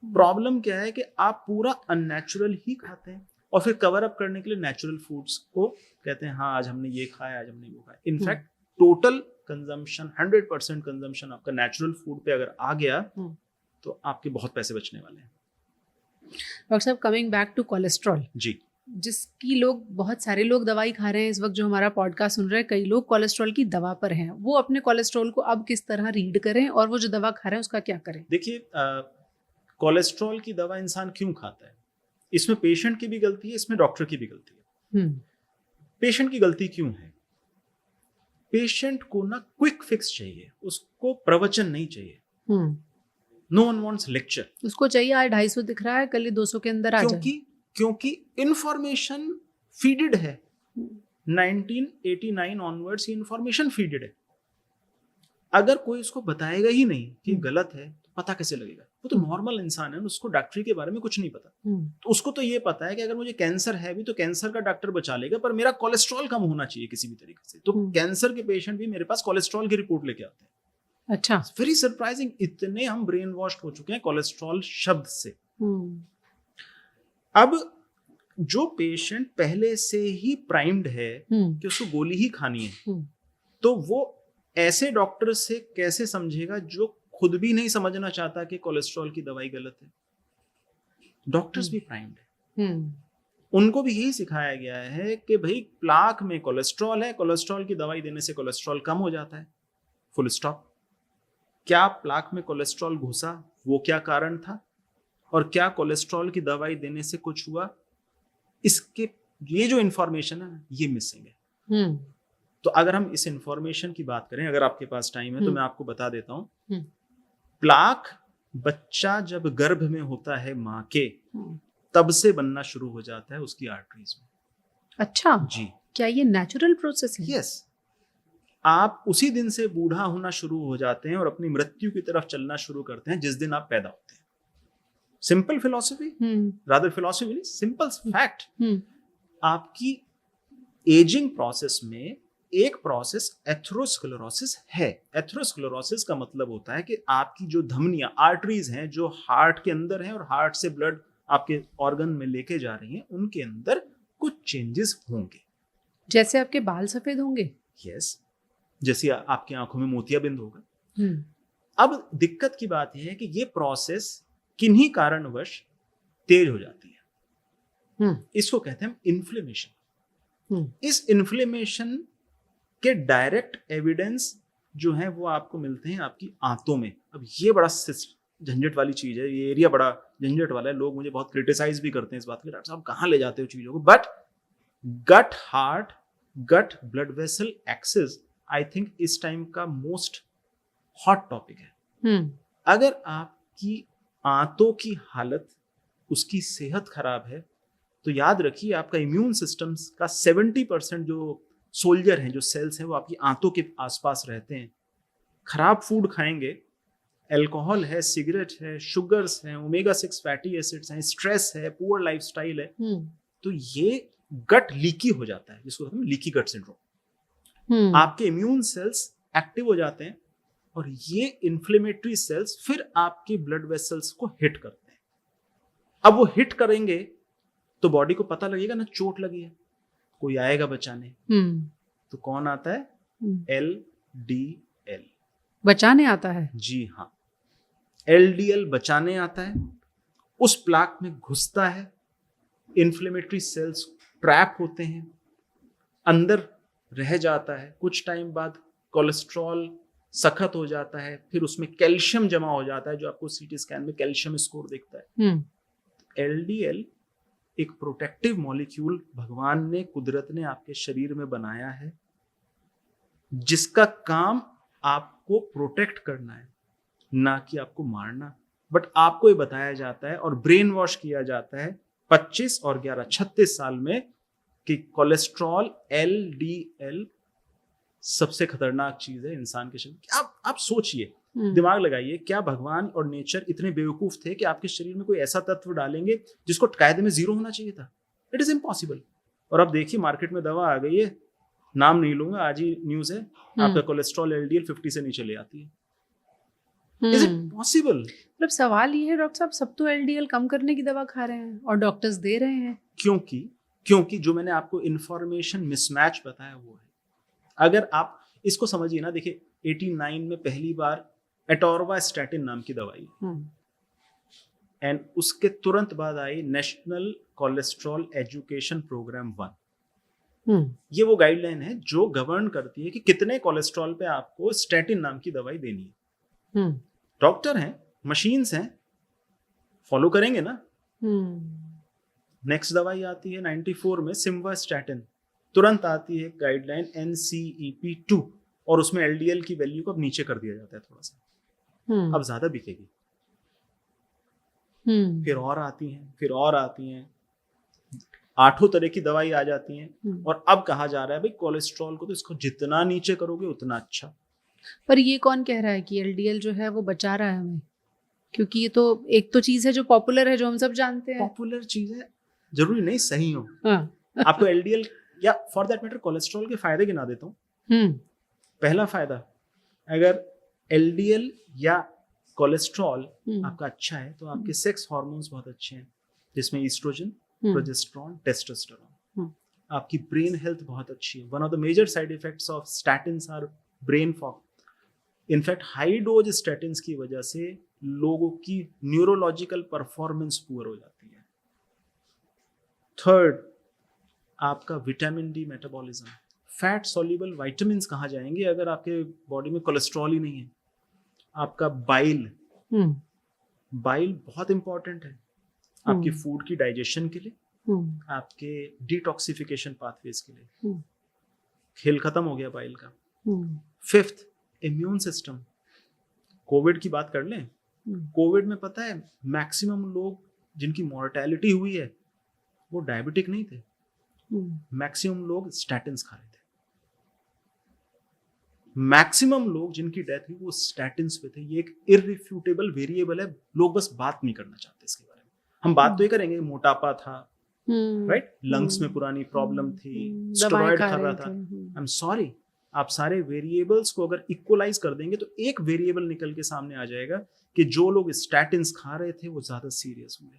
प्रॉब्लम क्या है कि आप पूरा अननेचुरल ही खाते हैं। और फिर कवर अप करने के लिए नेचुरल फूड्स को कहते हैं हाँ आज हमने ये खाया, आज हमने वो खाया। इनफैक्ट टोटल कंजम्पशन 100% कंजम्पशन आपका नेचुरल फूड पे अगर आ गया तो आपके बहुत पैसे बचने वाले हैं। डॉक्टर साहब, कमिंग बैक टू कोलेस्ट्रॉल, जी, जिसकी लोग, बहुत सारे लोग दवाई खा रहे हैं इस वक्त जो हमारा पॉडकास्ट सुन रहे हैं, कई लोग कोलेस्ट्रॉल की दवा पर हैं, वो अपने कोलेस्ट्रॉल को अब किस तरह रीड करें और वो जो दवा खा रहे हैं उसका क्या करें? देखिए कोलेस्ट्रॉल की दवा इंसान क्यों खाता है, इसमें पेशेंट की भी गलती है, इसमें डॉक्टर की भी गलती है। पेशेंट की गलती क्यों है? पेशेंट को ना क्विक फिक्स चाहिए, उसको प्रवचन नहीं चाहिए। No one wants lecture. उसको चाहिए आज 250 दिख रहा है, कल ही 200 के अंदर आ जाए। क्योंकि इंफॉर्मेशन फीडेड है। 1989 ऑनवर्ड्स ये इंफॉर्मेशन फीडेड है। अगर कोई इसको बताएगा ही नहीं कि गलत है तो पता कैसे लगेगा? वो तो नॉर्मल इंसान है, उसको डॉक्टरी के बारे में कुछ नहीं पता। तो उसको तो ये पता है कि अगर मुझे कैंसर है भी तो कैंसर का डॉक्टर बचा लेगा, पर मेरा कोलेस्ट्रॉल कम होना चाहिए किसी भी तरीके से। तो कैंसर के पेशेंट भी मेरे पास कोलेस्ट्रॉल की रिपोर्ट लेके आते हैं। अच्छा, वेरी सरप्राइजिंग, इतने हम ब्रेन वॉश्ड हो चुके हैं कोलेस्ट्रॉल शब्द से। अब जो पेशेंट पहले से ही प्राइम्ड है कि उसको गोली ही खानी है, तो वो ऐसे डॉक्टर से कैसे समझेगा जो खुद भी नहीं समझना चाहता कि कोलेस्ट्रॉल की दवाई गलत है? डॉक्टर्स भी प्राइम्ड है, उनको भी यही सिखाया गया है कि भाई प्लाक में कोलेस्ट्रॉल है, कोलेस्ट्रॉल की दवाई देने से कोलेस्ट्रॉल कम हो जाता है, फुल स्टॉप। क्या प्लाक में कोलेस्ट्रॉल घुसा, वो क्या कारण था, और क्या कोलेस्ट्रॉल की दवाई देने से कुछ हुआ, इसके ये जो इंफॉर्मेशन है ये मिसिंग है। तो अगर हम इस इंफॉर्मेशन की बात करें, अगर आपके पास टाइम है तो मैं आपको बता देता हूं। प्लाक बच्चा जब गर्भ में होता है माँ के, तब से बनना शुरू हो जाता है उसकी आर्टरीज में। अच्छा जी, क्या ये नेचुरल प्रोसेस है? यस। आप उसी दिन से बूढ़ा होना शुरू हो जाते हैं और अपनी मृत्यु की तरफ चलना शुरू करते हैं जिस दिन आप पैदा होते हैं। सिंपल फिलॉसफी, रादर फिलॉसफी नहीं, सिंपल फैक्ट। आपकी एजिंग प्रोसेस में एक प्रोसेस एथेरोस्क्लेरोसिस है। एथेरोस्क्लेरोसिस का मतलब होता है कि आपकी जो धमनियां, आर्टरीज हैं जो हार्ट के अंदर हैं और हार्ट से ब्लड आपके ऑर्गन में लेके जा रही हैं, उनके अंदर कुछ चेंजेस होंगे। जैसे आपके बाल सफेद होंगे? यस, जैसे आपकी आंखों में मोतियाबिंद होगा। अब दिक्कत की बात यह है कि ये प्रोसेस किन्हीं कारणवश तेज हो जाती है। इसको कहते हैं इन्फ्लेमेशन। इस इन्फ्लेमेशन के डायरेक्ट एविडेंस जो है वो आपको मिलते हैं आपकी आंतों में। अब ये बड़ा झंझट वाली चीज है, ये एरिया बड़ा झंझट वाला है। लोग मुझे बहुत क्रिटिसाइज भी करते हैं इस बात के, डॉक्टर साहब कहाँ ले जाते हो चीजों को। But gut heart gut blood vessel access I think इस टाइम का मोस्ट हॉट टॉपिक है। अगर आपकी आंतों की हालत, उसकी सेहत खराब है, तो याद रखिए आपका इम्यून सिस्टम का 70% जो सोल्जर हैं, जो सेल्स हैं, वो आपकी आंतों के आसपास रहते हैं। खराब फूड खाएंगे, अल्कोहल है, सिगरेट है, शुगर्स हैं, ओमेगा 6 फैटी एसिड्स हैं, स्ट्रेस है, पुअर लाइफस्टाइल है, तो ये गट लीकी हो जाता है, जिसको कहते हैं लीकी गट सिंड्रोम। आपके इम्यून सेल्स एक्टिव हो जाते हैं और ये इन्फ्लेमेटरी सेल्स फिर आपके ब्लड वेसल्स को हिट करते हैं। अब वो हिट करेंगे तो बॉडी को पता लगेगा ना चोट लगी है, कोई आएगा बचाने। तो कौन आता है? LDL बचाने आता है। जी हाँ, LDL बचाने आता है, उस प्लाक में घुसता है, इन्फ्लेमेटरी सेल्स ट्रैप होते हैं, अंदर रह जाता है। कुछ टाइम बाद कोलेस्ट्रॉल सख्त हो जाता है, फिर उसमें कैल्शियम जमा हो जाता है, जो आपको सीटी स्कैन में कैल्शियम स्कोर दिखता है। LDL एक प्रोटेक्टिव मॉलिक्यूल भगवान ने, कुदरत ने आपके शरीर में बनाया है, जिसका काम आपको प्रोटेक्ट करना है, ना कि आपको मारना। बट आपको ये बताया जाता है और ब्रेन वॉश किया जाता है 25 और 11 36 साल में कि कोलेस्ट्रॉल LDL सबसे खतरनाक चीज है इंसान के शरीर। आप सोचिए, दिमाग लगाइए, क्या भगवान और नेचर इतने बेवकूफ थे कि आपके शरीर में कोई ऐसा तत्व डालेंगे जिसको कायदे में 0 होना चाहिए था? It is impossible. और अब देखिए मार्केट में दवा आ गई है, नाम नहीं लूंगा, आज ही न्यूज है, आपका कोलेस्ट्रॉल LDL 50 से नीचे ले आती है। Is it possible? मतलब सवाल ये है डॉक्टर साहब, सब तो एलडीएल कम करने की दवा खा रहे हैं और डॉक्टर्स दे रहे हैं। क्योंकि जो मैंने आपको इंफॉर्मेशन मिसमैच बताया वो है। अगर आप इसको समझिए ना, देखिए 89 में पहली बार एटोर्वास्टैटिन नाम की दवाई, एंड उसके तुरंत बाद आई नेशनल कोलेस्ट्रॉल एजुकेशन प्रोग्राम 1। ये वो गाइडलाइन है जो गवर्न करती है कि कितने कोलेस्ट्रॉल पे आपको स्टैटिन नाम की दवाई देनी है। डॉक्टर हैं, मशीन्स हैं, फॉलो करेंगे ना। नेक्स्ट दवाई आती है 94 में सिम्वास्टैटिन, तुरंत आती है गाइडलाइन NCEP2 और उसमें LDL की वैल्यू को अब नीचे कर दिया जाता है थोड़ा सा, अब ज्यादा बिकेगी। फिर और आती हैं, 8 तरह की दवाई आ जाती हैं, और अब कहा जा रहा है भाई कोलेस्ट्रॉल को तो इसको जितना नीचे करोगे उतना अच्छा। पर ये कौन कह रहा है कि एलडीएल जो है वो बचा रहा है हमें? क्योंकि ये तो एक तो चीज है जो पॉपुलर है, जो हम सब जानते हैं। पॉपुलर चीज है, जरूरी नहीं सही हो। आपको एलडीएल या फॉर दैट मैटर कोलेस्ट्रॉल के फायदे गिना देता हूँ। पहला फायदा, अगर एलडीएल या कोलेस्ट्रॉल आपका अच्छा है तो आपके सेक्स हार्मोन्स बहुत अच्छे हैं, जिसमें ईस्ट्रोजन, प्रोजेस्टेरोन, टेस्टोस्टेरोन। आपकी ब्रेन हेल्थ बहुत अच्छी है। One of the major side effects of statins are brain fog. In fact high dose statins की वजह से लोगों की न्यूरोलॉजिकल परफॉर्मेंस पुअर हो जाती है। थर्ड, आपका vitamin D metabolism. Fat soluble vitamins कहाँ जाएंगे अगर आपके बॉडी में कोलेस्ट्रॉल ही नहीं है? आपका बाइल बहुत इंपॉर्टेंट है आपकी फूड की डाइजेशन के लिए, आपके डिटॉक्सिफिकेशन पाथवेज के लिए। खेल खत्म हो गया बाइल का। Fifth, immune system. कोविड की बात कर लें, कोविड में पता है मैक्सिमम लोग जिनकी मॉर्टेलिटी हुई है वो डायबिटिक नहीं थे, मैक्सिमम लोग स्टैटिन्स खा रहे थे। मैक्सिमम लोग जिनकी डेथ हुई वो स्टैटिन्स पे थे। ये एक इररिफ्यूटेबल वेरिएबल है, लोग बस बात नहीं करना चाहते इसके बारे में। हम बात तो ये करेंगे, मोटापा था, राइट, लंग्स में पुरानी प्रॉब्लम थी, स्टेरॉइड खा रहा था। आई एम सॉरी, आप सारे वेरिएबल्स को अगर इक्वलाइज कर देंगे तो एक वेरिएबल निकल के सामने आ जाएगा कि जो लोग स्टैटिन्स खा रहे थे वो ज्यादा सीरियस हुए।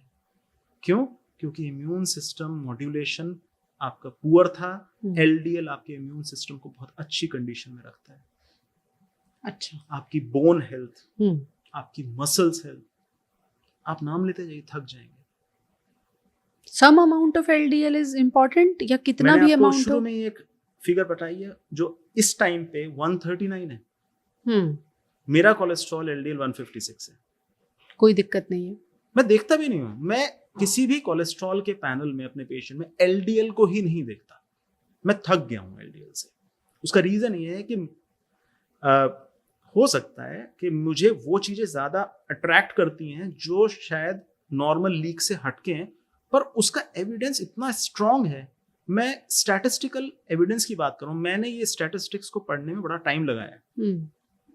क्यों? क्योंकि इम्यून सिस्टम मॉड्यूलेशन आपका पुअर था। एलडीएल आपके इम्यून सिस्टम को बहुत अच्छी कंडीशन में रखता है। अच्छा, आपकी बोन हेल्थ, आपकी मसल्स हेल्थ, आप नाम लेते जाइए, थक जाएंगे। Some amount of LDL is important, या कितना भी अमाउंट? शुरू में एक फिगर बताई है जो इस टाइम पे 139 है। मेरा कोलेस्ट्रॉल एलडीएल 156 है। कोई दिक्कत नहीं है, मैं देखता भी नहीं हूं। मैं किसी भी कोलेस्ट्रॉल के पैनल में अपने पेशेंट में एलडीएल को ही नहीं देखता। मैं थक गया हूं एलडीएल से। उसका रीजन ये है कि हो सकता है कि मुझे वो चीजें ज्यादा अट्रैक्ट करती हैं जो शायद नॉर्मल लीक से हटके हैं, पर उसका एविडेंस इतना स्ट्रांग है। मैं स्टैटिस्टिकल एविडेंस की बात करूं, मैंने ये स्टैटिस्टिक्स को पढ़ने में बड़ा टाइम लगाया।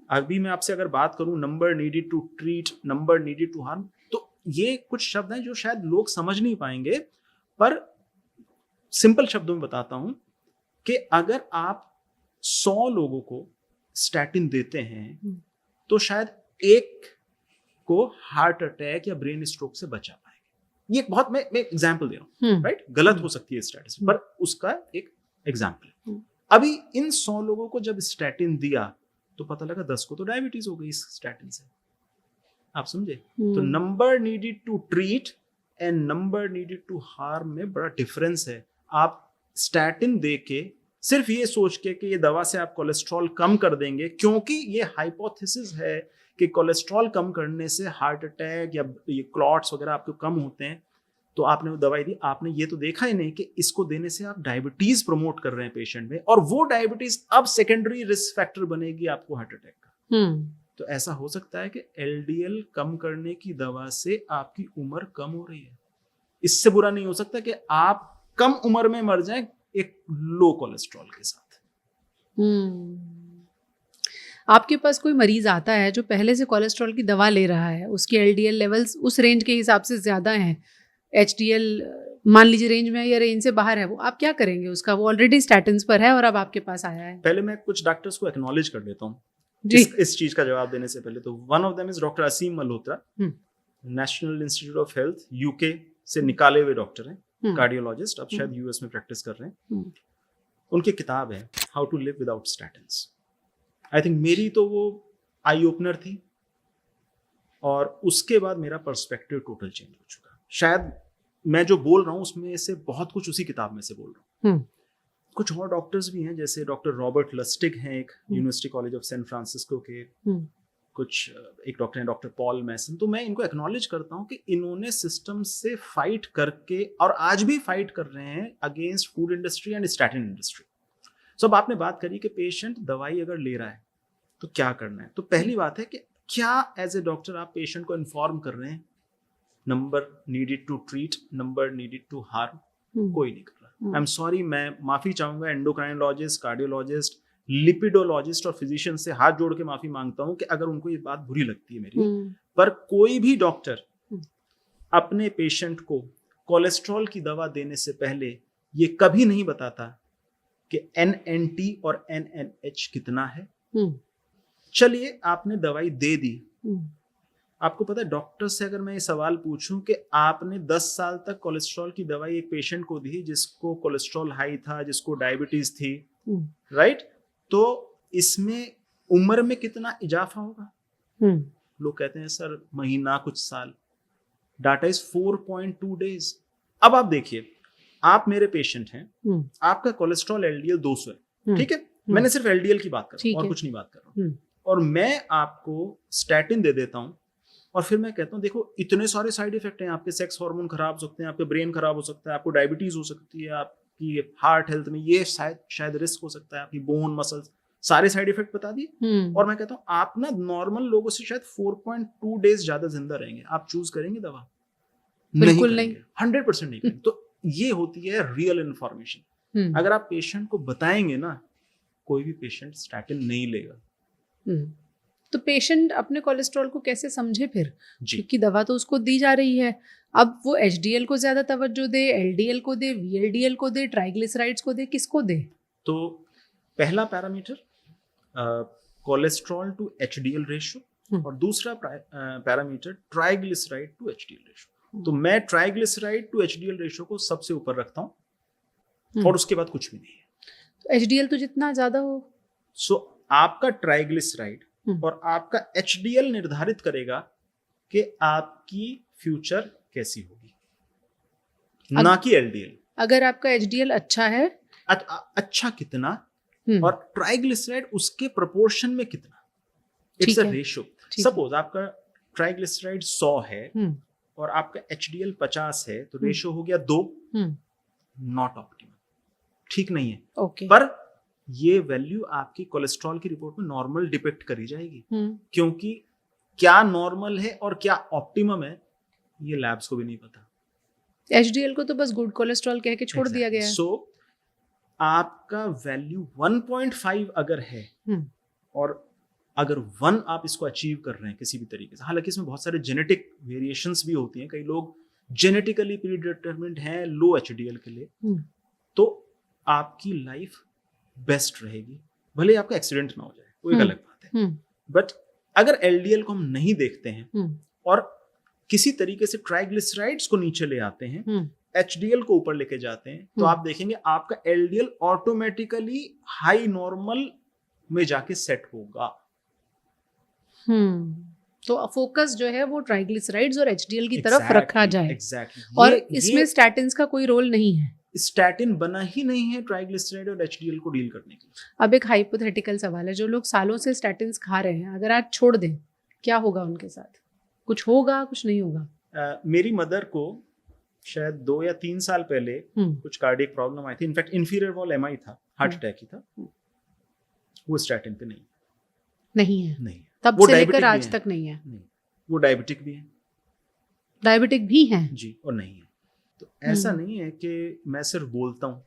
अभी मैं आपसे अगर बात करूं number needed to treat, number needed to harm, तो ये कुछ शब्द हैं जो शायद लोग समझ नहीं पाएंगे, पर सिंपल शब्दों में बताता हूं कि अगर आप 100 लोगों को स्टैटिन देते हैं तो शायद एक को हार्ट अटैक या ब्रेन स्ट्रोक से बचा पाएंगे। ये बहुत मैं एग्जांपल दे रहा हूं, राइट? गलत हो सकती है स्टैटिस्टिक्स, पर उसका एक एग्जांपल है। अभी इन 100 लोगों को जब स्टैटिन दिया तो पता लगा 10 को तो डायबिटीज हो गई इस स्टैटिन से। आप समझे? तो number needed to treat and number needed to harm में बड़ा डिफरेंस है। आप स्टैटिन दे के सिर्फ ये सोच के कि ये दवा से आप कोलेस्ट्रॉल कम कर देंगे, क्योंकि ये हाइपोथेसिस है कि कोलेस्ट्रॉल कम करने से हार्ट अटैक या ये क्लॉट्स वगैरह आपको कम होते हैं, तो आपने वो दवाई दी। आपने ये तो देखा ही नहीं कि इसको देने से आप डायबिटीज प्रमोट कर रहे हैं पेशेंट में, और वो डायबिटीज अब सेकेंडरी रिस्क फैक्टर बनेगी आपको हार्ट अटैक का। तो ऐसा हो सकता है कि एलडीएल कम करने की दवा से आपकी उम्र कम हो रही है। इससे बुरा नहीं हो सकता कि आप कम उम्र में मर जाएं एक लो कोलेस्ट्रॉल के साथ। आपके पास कोई मरीज आता है जो पहले से कोलेस्ट्रॉल की दवा ले रहा है, उसके एलडीएल लेवल्स उस रेंज के हिसाब से ज्यादा हैं, एचडीएल मान लीजिए रेंज में या रेंज से बाहर है, वो आप क्या करेंगे उसका? वो ऑलरेडी स्टैटिन्स पर है और अब आपके पास आया है। पहले मैं कुछ डॉक्टर्स को एक्नॉलेज कर लेता हूँ जी। इस चीज का जवाब देने से पहले, तो one of them is doctor Aseem Malhotra, National Institute of Health UK से निकाले हुए डॉक्टर हैं, कार्डियोलॉजिस्ट, अब शायद यूएस में प्रैक्टिस कर रहे हैं। उनकी किताब है how to live without statins. I think मेरी तो वो आई ओपनर थी, और उसके बाद मेरा पर्सपेक्टिव टोटल चेंज हो चुका। शायद मैं जो बोल रहा हूँ उसमें से बहुत कुछ उसी किताब में से बोल रहा हूँ। कुछ और डॉक्टर्स भी हैं, जैसे डॉक्टर रॉबर्ट लस्टिग हैं, एक university college of San Francisco के, कुछ एक डॉक्टर हैं डॉक्टर पॉल मैसन। तो मैं इनको एक्नॉलेज करता हूँ कि इन्होंने सिस्टम से फाइट करके, और आज भी फाइट कर रहे हैं against food industry and statin industry. So अब आपने बात करी कि पेशेंट दवाई अगर ले रहा है तो क्या करना है। तो पहली बात है कि क्या एज ए डॉक्टर आप पेशेंट को इन्फॉर्म कर रहे हैं, number needed to treat, number needed to harm, कोई नहीं कर रहा। आई एम सॉरी, मैं माफी चाहूंगा एंडोक्राइनोलॉजिस्ट, कार्डियोलॉजिस्ट, लिपिडोलॉजिस्ट और फिजिशियन से हाथ जोड़ के माफी मांगता हूं कि अगर उनको ये बात बुरी लगती है मेरी, पर कोई भी डॉक्टर अपने पेशेंट को कोलेस्ट्रॉल की दवा देने से पहले ये कभी नहीं बताता कि NNT और NNH कितना है। चलिए आपने दवाई दे दी, आपको पता है डॉक्टर से अगर मैं ये सवाल पूछूं कि आपने 10 साल तक कोलेस्ट्रॉल की दवाई एक पेशेंट को दी जिसको कोलेस्ट्रॉल हाई था, जिसको डायबिटीज थी, राइट, तो इसमें उम्र में कितना इजाफा होगा? लोग कहते हैं सर महीना, कुछ साल। Data is 4.2 days. अब आप देखिए, आप मेरे पेशेंट हैं, आपका कोलेस्ट्रॉल LDL 200 है, ठीक है, मैंने सिर्फ LDL की बात कर रहा हूं और कुछ नहीं बात कर रहा हूं, और मैं आपको स्टैटिन दे देता हूं, और फिर मैं कहता हूं देखो इतने सारे साइड इफेक्ट हैं, आपके सेक्स हार्मोन खराब हो सकते हैं, आपके ब्रेन खराब हो सकता है, आपको डायबिटीज हो सकती है, आपकी हार्ट हेल्थ में ये शायद रिस्क हो सकता है, आपकी बोन मसल्स, सारे साइड इफेक्ट बता दिए, और मैं कहता हूँ आप ना नॉर्मल लोगों से शायद 4.2 डेज ज्यादा जिंदा रहेंगे, आप चूज करेंगे दवा? बिल्कुल नहीं, 100% नहीं करेंगे। तो ये होती है रियल इंफॉर्मेशन। अगर आप पेशेंट को बताएंगे ना, कोई भी पेशेंट स्टैटिन नहीं लेगा। तो पेशेंट अपने कोलेस्ट्रॉल को कैसे समझे फिर, क्योंकि दवा तो उसको दी जा रही है, अब वो HDL को ज्यादा तवज्जो दे, LDL को दे, VLDL को दे, ट्राइग्लिसराइड्स को दे, किसको दे? तो पहला parameter cholesterol to HDL ratio, और दूसरा parameter triglyceride to HDL ratio. तो मैं ट्राइग्लिसराइड टू HDL रेशियो को सबसे ऊपर रखता हूँ, और उसके बाद कुछ भी नहीं है। तो HDL तो जितना ज्यादा हो, सो आपका ट्राइग्लिसराइड और आपका HDL निर्धारित करेगा कि आपकी फ्यूचर कैसी होगी, ना कि LDL। अगर आपका HDL अच्छा है, अच्छा कितना, और ट्राइग्लिसराइड उसके प्रोपोर्शन में कितना, इट्स अ रेशियो। सपोज आपका ट्राइग्लिसराइड 100 है और आपका HDL 50 है, तो रेशियो हो गया 2, नॉट ऑप्टिमल, ठीक नहीं है। पर ये वैल्यू आपकी कोलेस्ट्रॉल की रिपोर्ट में नॉर्मल डिपिक्ट करी जाएगी, क्योंकि क्या नॉर्मल है और क्या ऑप्टिमम है ये लैब्स को भी नहीं पता। HDL को तो बस गुड कोलेस्ट्रॉल कह के छोड़ दिया गया है। सो आपका वैल्यू 1.5 अगर है, और अगर 1 आप इसको अचीव कर रहे हैं किसी भी तरीके से, हालांकि इसमें बहुत सारे जेनेटिक वेरिएशंस भी होती हैं, कई लोग जेनेटिकली प्रीडिटरमिन्ड हैं लो HDL के लिए, तो आपकी लाइफ बेस्ट रहेगी, भले आपका एक्सीडेंट ना हो जाए, वो एक अलग बात है। बट अगर LDL को हम नहीं देखते हैं और किसी तरीके से ट्राइग्लिसराइड्स को नीचे ले आते हैं, HDL को ऊपर लेके जाते हैं, तो आप देखेंगे आपका LDL ऑटोमेटिकली हाई नॉर्मल में जाके सेट होगा। तो फोकस जो है वो ट्राइग्लिसराइड्स और HDL की तरफ रखा जाए। एग्जैक्टली। और इसमें स्टैटिन्स का कोई रोल नहीं है। स्टैटिन बना ही नहीं है ट्राइग्लिसराइड और HDL को डील करने के लिए। अब एक हाइपोथेटिकल सवाल है, जो लोग सालों से स्टैटिन्स खा रहे हैं, अगर आज छोड़ दें, क्या होगा उनके साथ? कुछ होगा, कुछ नहीं होगा? मेरी मदर को शायद 2 या 3 साल पहले कुछ कार्डियक प्रॉब्लम आई थी, इनफैक्ट इंफीरियर वॉल MI था, हार्ट अटैक ही था, वो स्टैटिन पे नहीं है। तब से लेकर आज तक नहीं है। वो डायबिटिक भी है। डायबिटिक भी है जी, और नहीं है। तो ऐसा नहीं है कि मैं सिर्फ बोलता हूँ,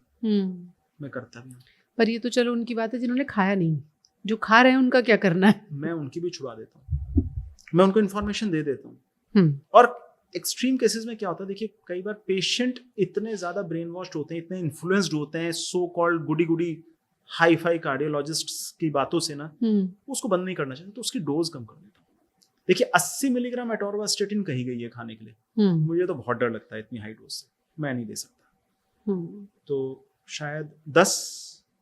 मैं करता भी हूँ। पर ये तो चलो उनकी बात है जिन्होंने खाया नहीं, जो खा रहे हैं उनका क्या करना है? मैं उनकी भी छुड़ा देता हूँ, मैं उनको इन्फॉर्मेशन दे देता हूँ। और एक्सट्रीम केसेस में क्या होता है, देखिए कई बार पेशेंट इतने ज्यादा ब्रेन वॉश्ड होते हैं, इतने इन्फ्लुएंस्ड होते हैं, सो कॉल्ड गुडी गुडी हाई फाई कार्डियोलॉजिस्ट्स की बातों से ना उसको बंद नहीं करना चाहिए, तो उसकी डोज कम कर देता हूँ। देखिए 80 मिलीग्राम एटोरवास्टेटिन कही गई है खाने के लिए, मुझे तो बहुत डर लगता है इतनी हाई डोज से, मैं नहीं दे सकता। तो शायद 10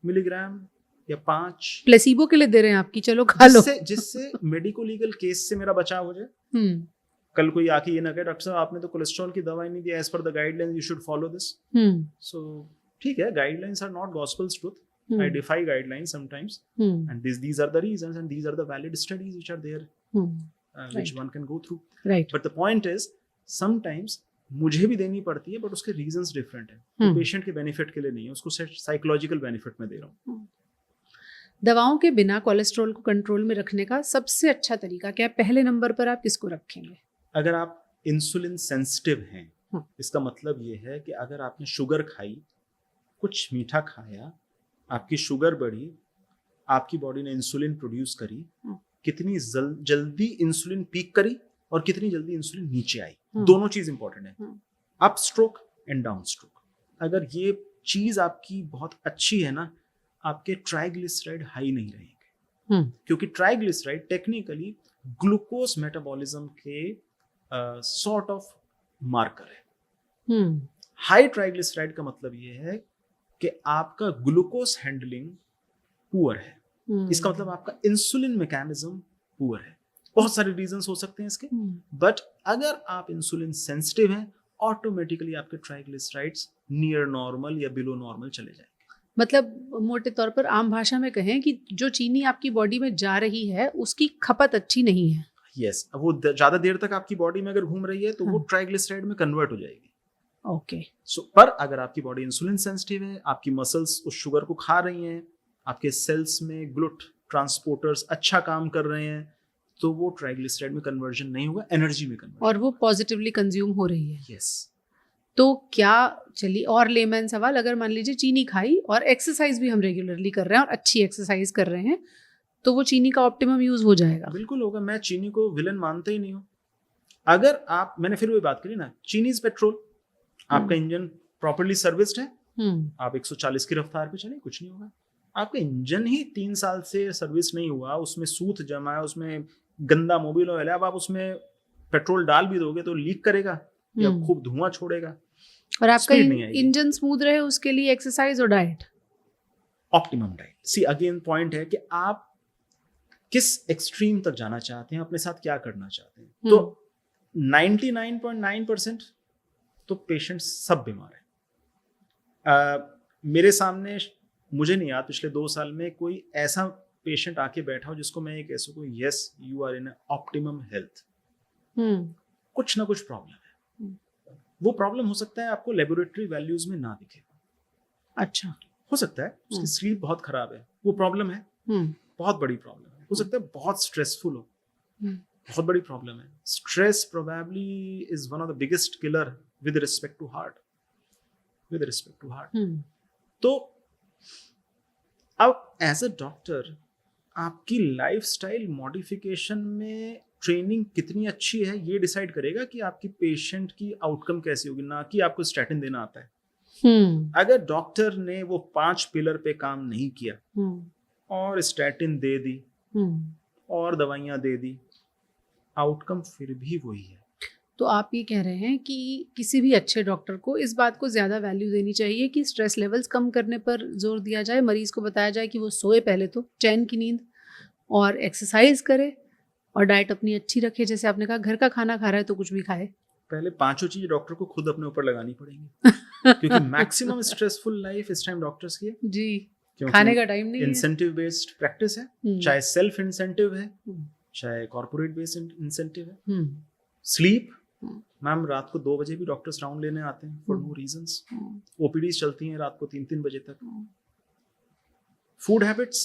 मिलीग्राम या 5 प्लेसिबो के लिए दे रहे हैं आपकी, चलो खा लो, जिससे मेडिको लीगल केस से मेरा बचाव हो जाए। कल कोई आके ये ना कहे डॉक्टर साहब आपने तो कोलेस्ट्रॉल की दवाई नहीं दी, as per the guidelines you should follow this. So ठीक है, guidelines are not gospels truth, I defy guidelines sometimes, and these are the reasons, and these are the valid studies which are there, which one can go through. Right. But the point is, sometimes मुझे भी देनी पड़ती है, but उसके reasons different है, तो patient के benefit के लिए नहीं है, उसको psychological benefit में दे रहा हूँ। दवाओं के बिना कोलेस्ट्रॉल को कंट्रोल में रखने का सबसे अच्छा तरीका क्या है? पहले नंबर पर आप किसको रखेंगे? अगर आप इंसुलिन सेंसिटिव हैं, इसका मतलब ये है कि अगर आपने शुगर खाई, कुछ मीठा खाया, आपकी शुगर बढ़ी, आपकी बॉडी ने इंसुलिन प्रोड्यूस करी, कितनी जल्दी इंसुलिन पीक करी और कितनी जल्दी इंसुलिन नीचे आई, दोनों चीज इंपॉर्टेंट है, up stroke and down stroke. अगर ये चीज आपकी बहुत अच्छी है ना, आपके ट्राइग्लिसराइड हाई नहीं रहेंगे, क्योंकि ट्राइग्लिसराइड टेक्निकली ग्लूकोज मेटाबॉलिज्म के सॉर्ट ऑफ मार्कर है। हाई ट्राइग्लिसराइड का मतलब ये है कि आपका ग्लूकोज हैंडलिंग पुअर है, इसका मतलब आपका इंसुलिन मैकेनिज्म पुअर है। बहुत सारे रीजंस हो सकते हैं इसके, बट अगर आप इंसुलिन सेंसिटिव हैं, ऑटोमेटिकली आपके ट्राइग्लिसराइड्स नियर नॉर्मल या बिलो नॉर्मल चले जाएंगे। मतलब मोटे तौर पर आम भाषा में कहें कि जो चीनी आपकी बॉडी में जा रही है उसकी खपत अच्छी नहीं है। यस, वो ज्यादा देर तक आपकी बॉडी में अगर घूम रही है तो वो ट्राइग्लिसराइड में कन्वर्ट हो जाएगी। ओके। सो पर अगर आपकी बॉडी इंसुलिन सेंसिटिव है, आपकी मसल्स उस शुगर को खा रही हैं, आपके सेल्स में ग्लूट ट्रांसपोर्टर्स अच्छा काम कर रहे हैं, तो वो ट्राइग्लिसराइड में कन्वर्जन नहीं होगा, एनर्जी में कन्वर्जन, और वो पॉजिटिवली कंज्यूम हो रही है। यस। तो क्या, चलिए और लेमैन सवाल, अगर मान लीजिए चीनी खाई और एक्सरसाइज भी हम रेगुलरली कर रहे हैं और अच्छी एक्सरसाइज कर रहे हैं, तो वो चीनी का ऑप्टिमम यूज हो जाएगा? बिल्कुल होगा, मैं चीनी को विलन मानता ही नहीं हूँ। अगर आप, मैंने फिर वही बात करी ना, चीनी इज पेट्रोल, आपका इंजन प्रॉपर्ली सर्विस्ड है, आप 140 की रफ्तार पे चले, कुछ नहीं होगा। आपका इंजन ही 3 साल से सर्विस नहीं हुआ, उसमें सूत जमा है, उसमें गंदा मोबिल ऑयल है, अब आप उसमें पेट्रोल डाल भी दोगे तो लीक करेगा या खूब धुआं छोड़ेगा। और आपका इंजन स्मूथ रहे उसके लिए एक्सरसाइज और diet, optimum diet. See again point है कि आप किस एक्सट्रीम तक जाना चाहते हैं, अपने साथ क्या करना चाहते हैं। तो 99.9% तो पेशेंट सब बीमार है। मेरे सामने, मुझे नहीं याद पिछले 2 साल में कोई ऐसा पेशेंट आके बैठा हो जिसको मैं ये कह सकूं yes you are in optimum health. कुछ ना कुछ प्रॉब्लम है। वो प्रॉब्लम हो सकता है आपको लेबोरेटरी वैल्यूज में ना दिखे, अच्छा हो सकता है उसकी स्लीप बहुत खराब है, वो प्रॉब्लम है, बहुत बड़ी प्रॉब्लम है। हो सकता है बहुत स्ट्रेसफुल हो, बहुत बड़ी प्रॉब्लम है। Stress probably is one of the biggest killer with respect to heart, तो अब एज अ डॉक्टर आपकी लाइफस्टाइल मॉडिफिकेशन में ट्रेनिंग कितनी अच्छी है ये डिसाइड करेगा कि आपकी पेशेंट की आउटकम कैसी होगी, ना कि आपको स्टैटिन देना आता है। अगर डॉक्टर ने वो 5 पिलर पे काम नहीं किया और स्टैटिन दे दी और दवाइयां दे दी, आउटकम फिर भी वही है। तो आप ये कह रहे हैं कि किसी भी अच्छे डॉक्टर को इस बात को ज़्यादा वैल्यू देनी चाहिए कि स्ट्रेस लेवल्स कम करने पर जोर दिया जाए, मरीज़ को बताया जाए कि वो सोए पहले तो चैन की नींद, और एक्सरसाइज करे और डाइट अपनी अच्छी रखे। जैसे आपने कहा घर का खाना खा रहा है तो कुछ भी खाए। पहले 5 चीज़ डॉक्टर को खुद अपने ऊपर लगानी पड़ेंगी क्योंकि मैक्सिमम स्ट्रेसफुल लाइफ इस टाइम डॉक्टर्स की है जी, खाने का टाइम नहीं है। इंसेंटिव बेस्ड प्रैक्टिस है, चाहे सेल्फ इंसेंटिव है चाहे कॉर्पोरेट बेस्ड इंसेंटिव है। स्लीप, मैम रात को 2 बजे भी डॉक्टर्स राउंड लेने आते हैं फॉर नो रीजंस। ओपीडीज चलती हैं रात को 3-3 बजे तक। फूड हैबिट्स,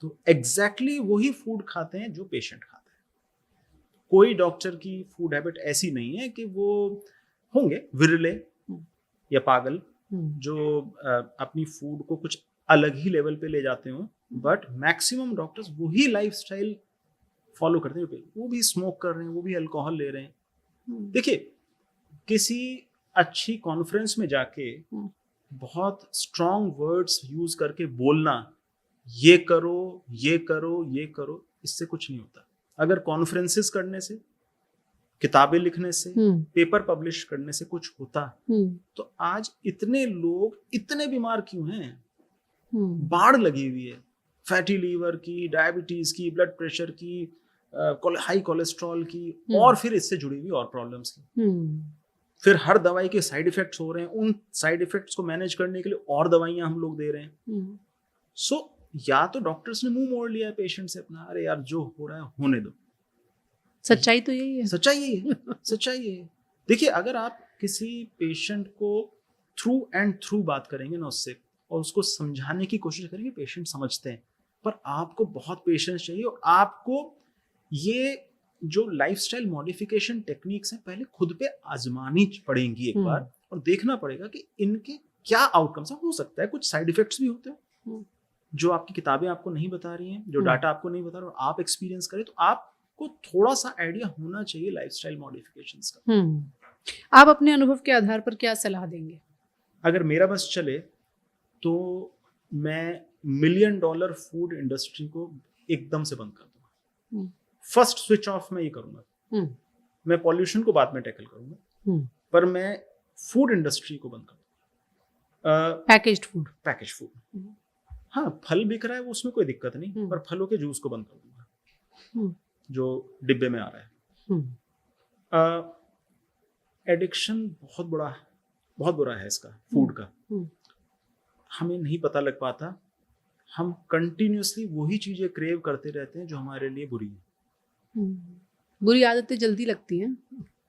तो एग्जैक्टली वही फूड खाते हैं जो पेशेंट खाता है। कोई डॉक्टर की फूड हैबिट ऐसी नहीं है कि वो होंगे विरले या पागल जो अपनी फूड को कुछ अलग ही लेवल पे ले जाते हो, बट मैक्सिमम डॉक्टर्स वही लाइफस्टाइल फॉलो करते हैं। वो भी स्मोक कर रहे हैं, वो भी अल्कोहल ले रहे हैं। देखिए, किसी अच्छी कॉन्फ्रेंस में जाके बहुत स्ट्रॉन्ग वर्ड्स यूज करके बोलना ये करो, ये करो, ये करो, इससे कुछ नहीं होता। अगर कॉन्फ्रेंसेस करने से, किताबें लिखने से, पेपर पब्लिश करने से कुछ होता तो आज इतने लोग इतने बीमार क्यों हैं? बाढ़ लगी हुई है, फैटी लीवर की, डायबिटीज की, ब्लड प्रेशर की, हाई कोलेस्ट्रॉल की, और फिर इससे जुड़ी हुई और प्रॉब्लम्स की। फिर हर दवाई के साइड इफेक्ट्स हो रहे हैं, उन साइड इफेक्ट्स को मैनेज करने के लिए और दवाइयां हम लोग दे रहे हैं। सो या तो डॉक्टर्स ने मुंह मोड़ लिया है पेशेंट से अपना, अरे यार जो हो रहा है होने दो। सच्चाई तो यही है। सच्चाई यही है। सच्चाई यही है। देखिए, अगर आप किसी पेशेंट को थ्रू एंड थ्रू बात करेंगे ना उससे, और उसको समझाने की कोशिश करेंगे, पेशेंट समझते हैं। पर आपको बहुत पेशेंस चाहिए, और आपको ये जो लाइफस्टाइल मॉडिफिकेशन टेक्निक्स हैं पहले खुद पे आजमानी पड़ेंगी एक बार, और देखना पड़ेगा कि इनके क्या आउटकम्स हैं। हो सकता है कुछ साइड इफेक्ट्स भी होते हैं जो आपकी किताबें आपको नहीं बता रही हैं, जो डाटा आपको नहीं बता रहा, और आप एक्सपीरियंस करें, तो आपको थोड़ा सा आइडिया होना चाहिए लाइफस्टाइल मॉडिफिकेशंस का। आप अपने अनुभव के आधार पर क्या सलाह देंगे? अगर मेरा बस चले तो मैं $1 मिलियन फूड इंडस्ट्री को एकदम से बंद कर दूंगा। फर्स्ट स्विच ऑफ मैं ये करूंगा। मैं पॉल्यूशन को बाद में टैकल करूंगा, पर मैं फूड इंडस्ट्री को बंद कर दूंगा। पैकेज्ड फूड, हाँ, फल बिक रहा है वो, उसमें कोई दिक्कत नहीं, पर फलों के जूस को बंद कर दूंगा जो डिब्बे में आ रहा है। एडिक्शन बहुत बुरा है इसका, फूड का। हमें नहीं पता लग पाता, हम कंटिन्यूअसली वही चीजें क्रेव करते रहते हैं जो हमारे लिए बुरी है। बुरी आदतें जल्दी लगती हैं,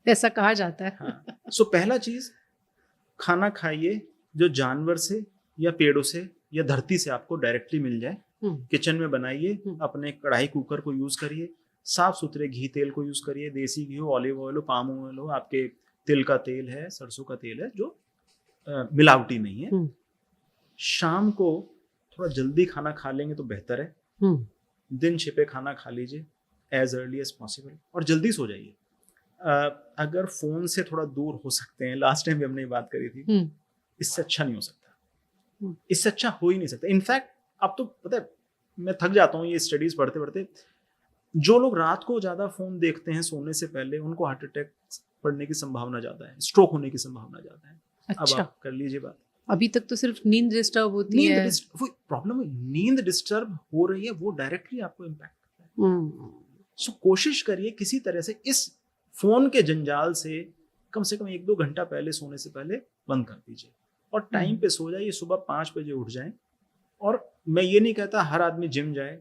ऐसा कहा जाता है। हाँ। सो पहला चीज, खाना खाइए जो जानवर से या पेड़ों से या धरती से आपको डायरेक्टली मिल जाए। किचन में बनाइए, अपने कढ़ाई कुकर को यूज करिए, साफ सुथरे घी तेल को यूज करिए, देसी घी हो, ऑलिव ऑयल हो, पाम ऑयल हो, आपके तिल का तेल है, सरसों का तेल है, जो मिलावटी नहीं है। शाम को थोड़ा जल्दी खाना खा लेंगे तो बेहतर है। दिन छिपे खाना खा लीजिए एज अर्ली एज पॉसिबल, और जल्दी सो जाइए। अगर फोन से थोड़ा दूर हो सकते हैं, लास्ट टाइम भी हमने ये बात करी थी, इससे अच्छा नहीं हो सकता। इससे अच्छा हो ही नहीं सकता। इनफैक्ट अब तो पता है, मैं थक जाता हूँ ये स्टडीज पढ़ते पढ़ते। जो लोग रात को ज्यादा फोन देखते हैं सोने से पहले, उनको हार्ट अटैक पड़ने की संभावना ज्यादा है, स्ट्रोक होने की संभावना ज्यादा है। अच्छा। अब आप कर लीजिए बात। अभी तक तो सिर्फ नींद डिस्टर्ब होती है। वो प्रॉब्लम है, नींद डिस्टर्ब हो रही है, वो डायरेक्टली आपको इम्पैक्ट करता है। सो कोशिश करिए किसी तरह से इस फोन के जंजाल से कम 1-2 घंटा पहले, सोने से पहले बंद कर दीजिए, और टाइम पे सो जाइए। सुबह 5 बजे उठ जाएं। और मैं ये नहीं कहता हर आदमी जिम जाए,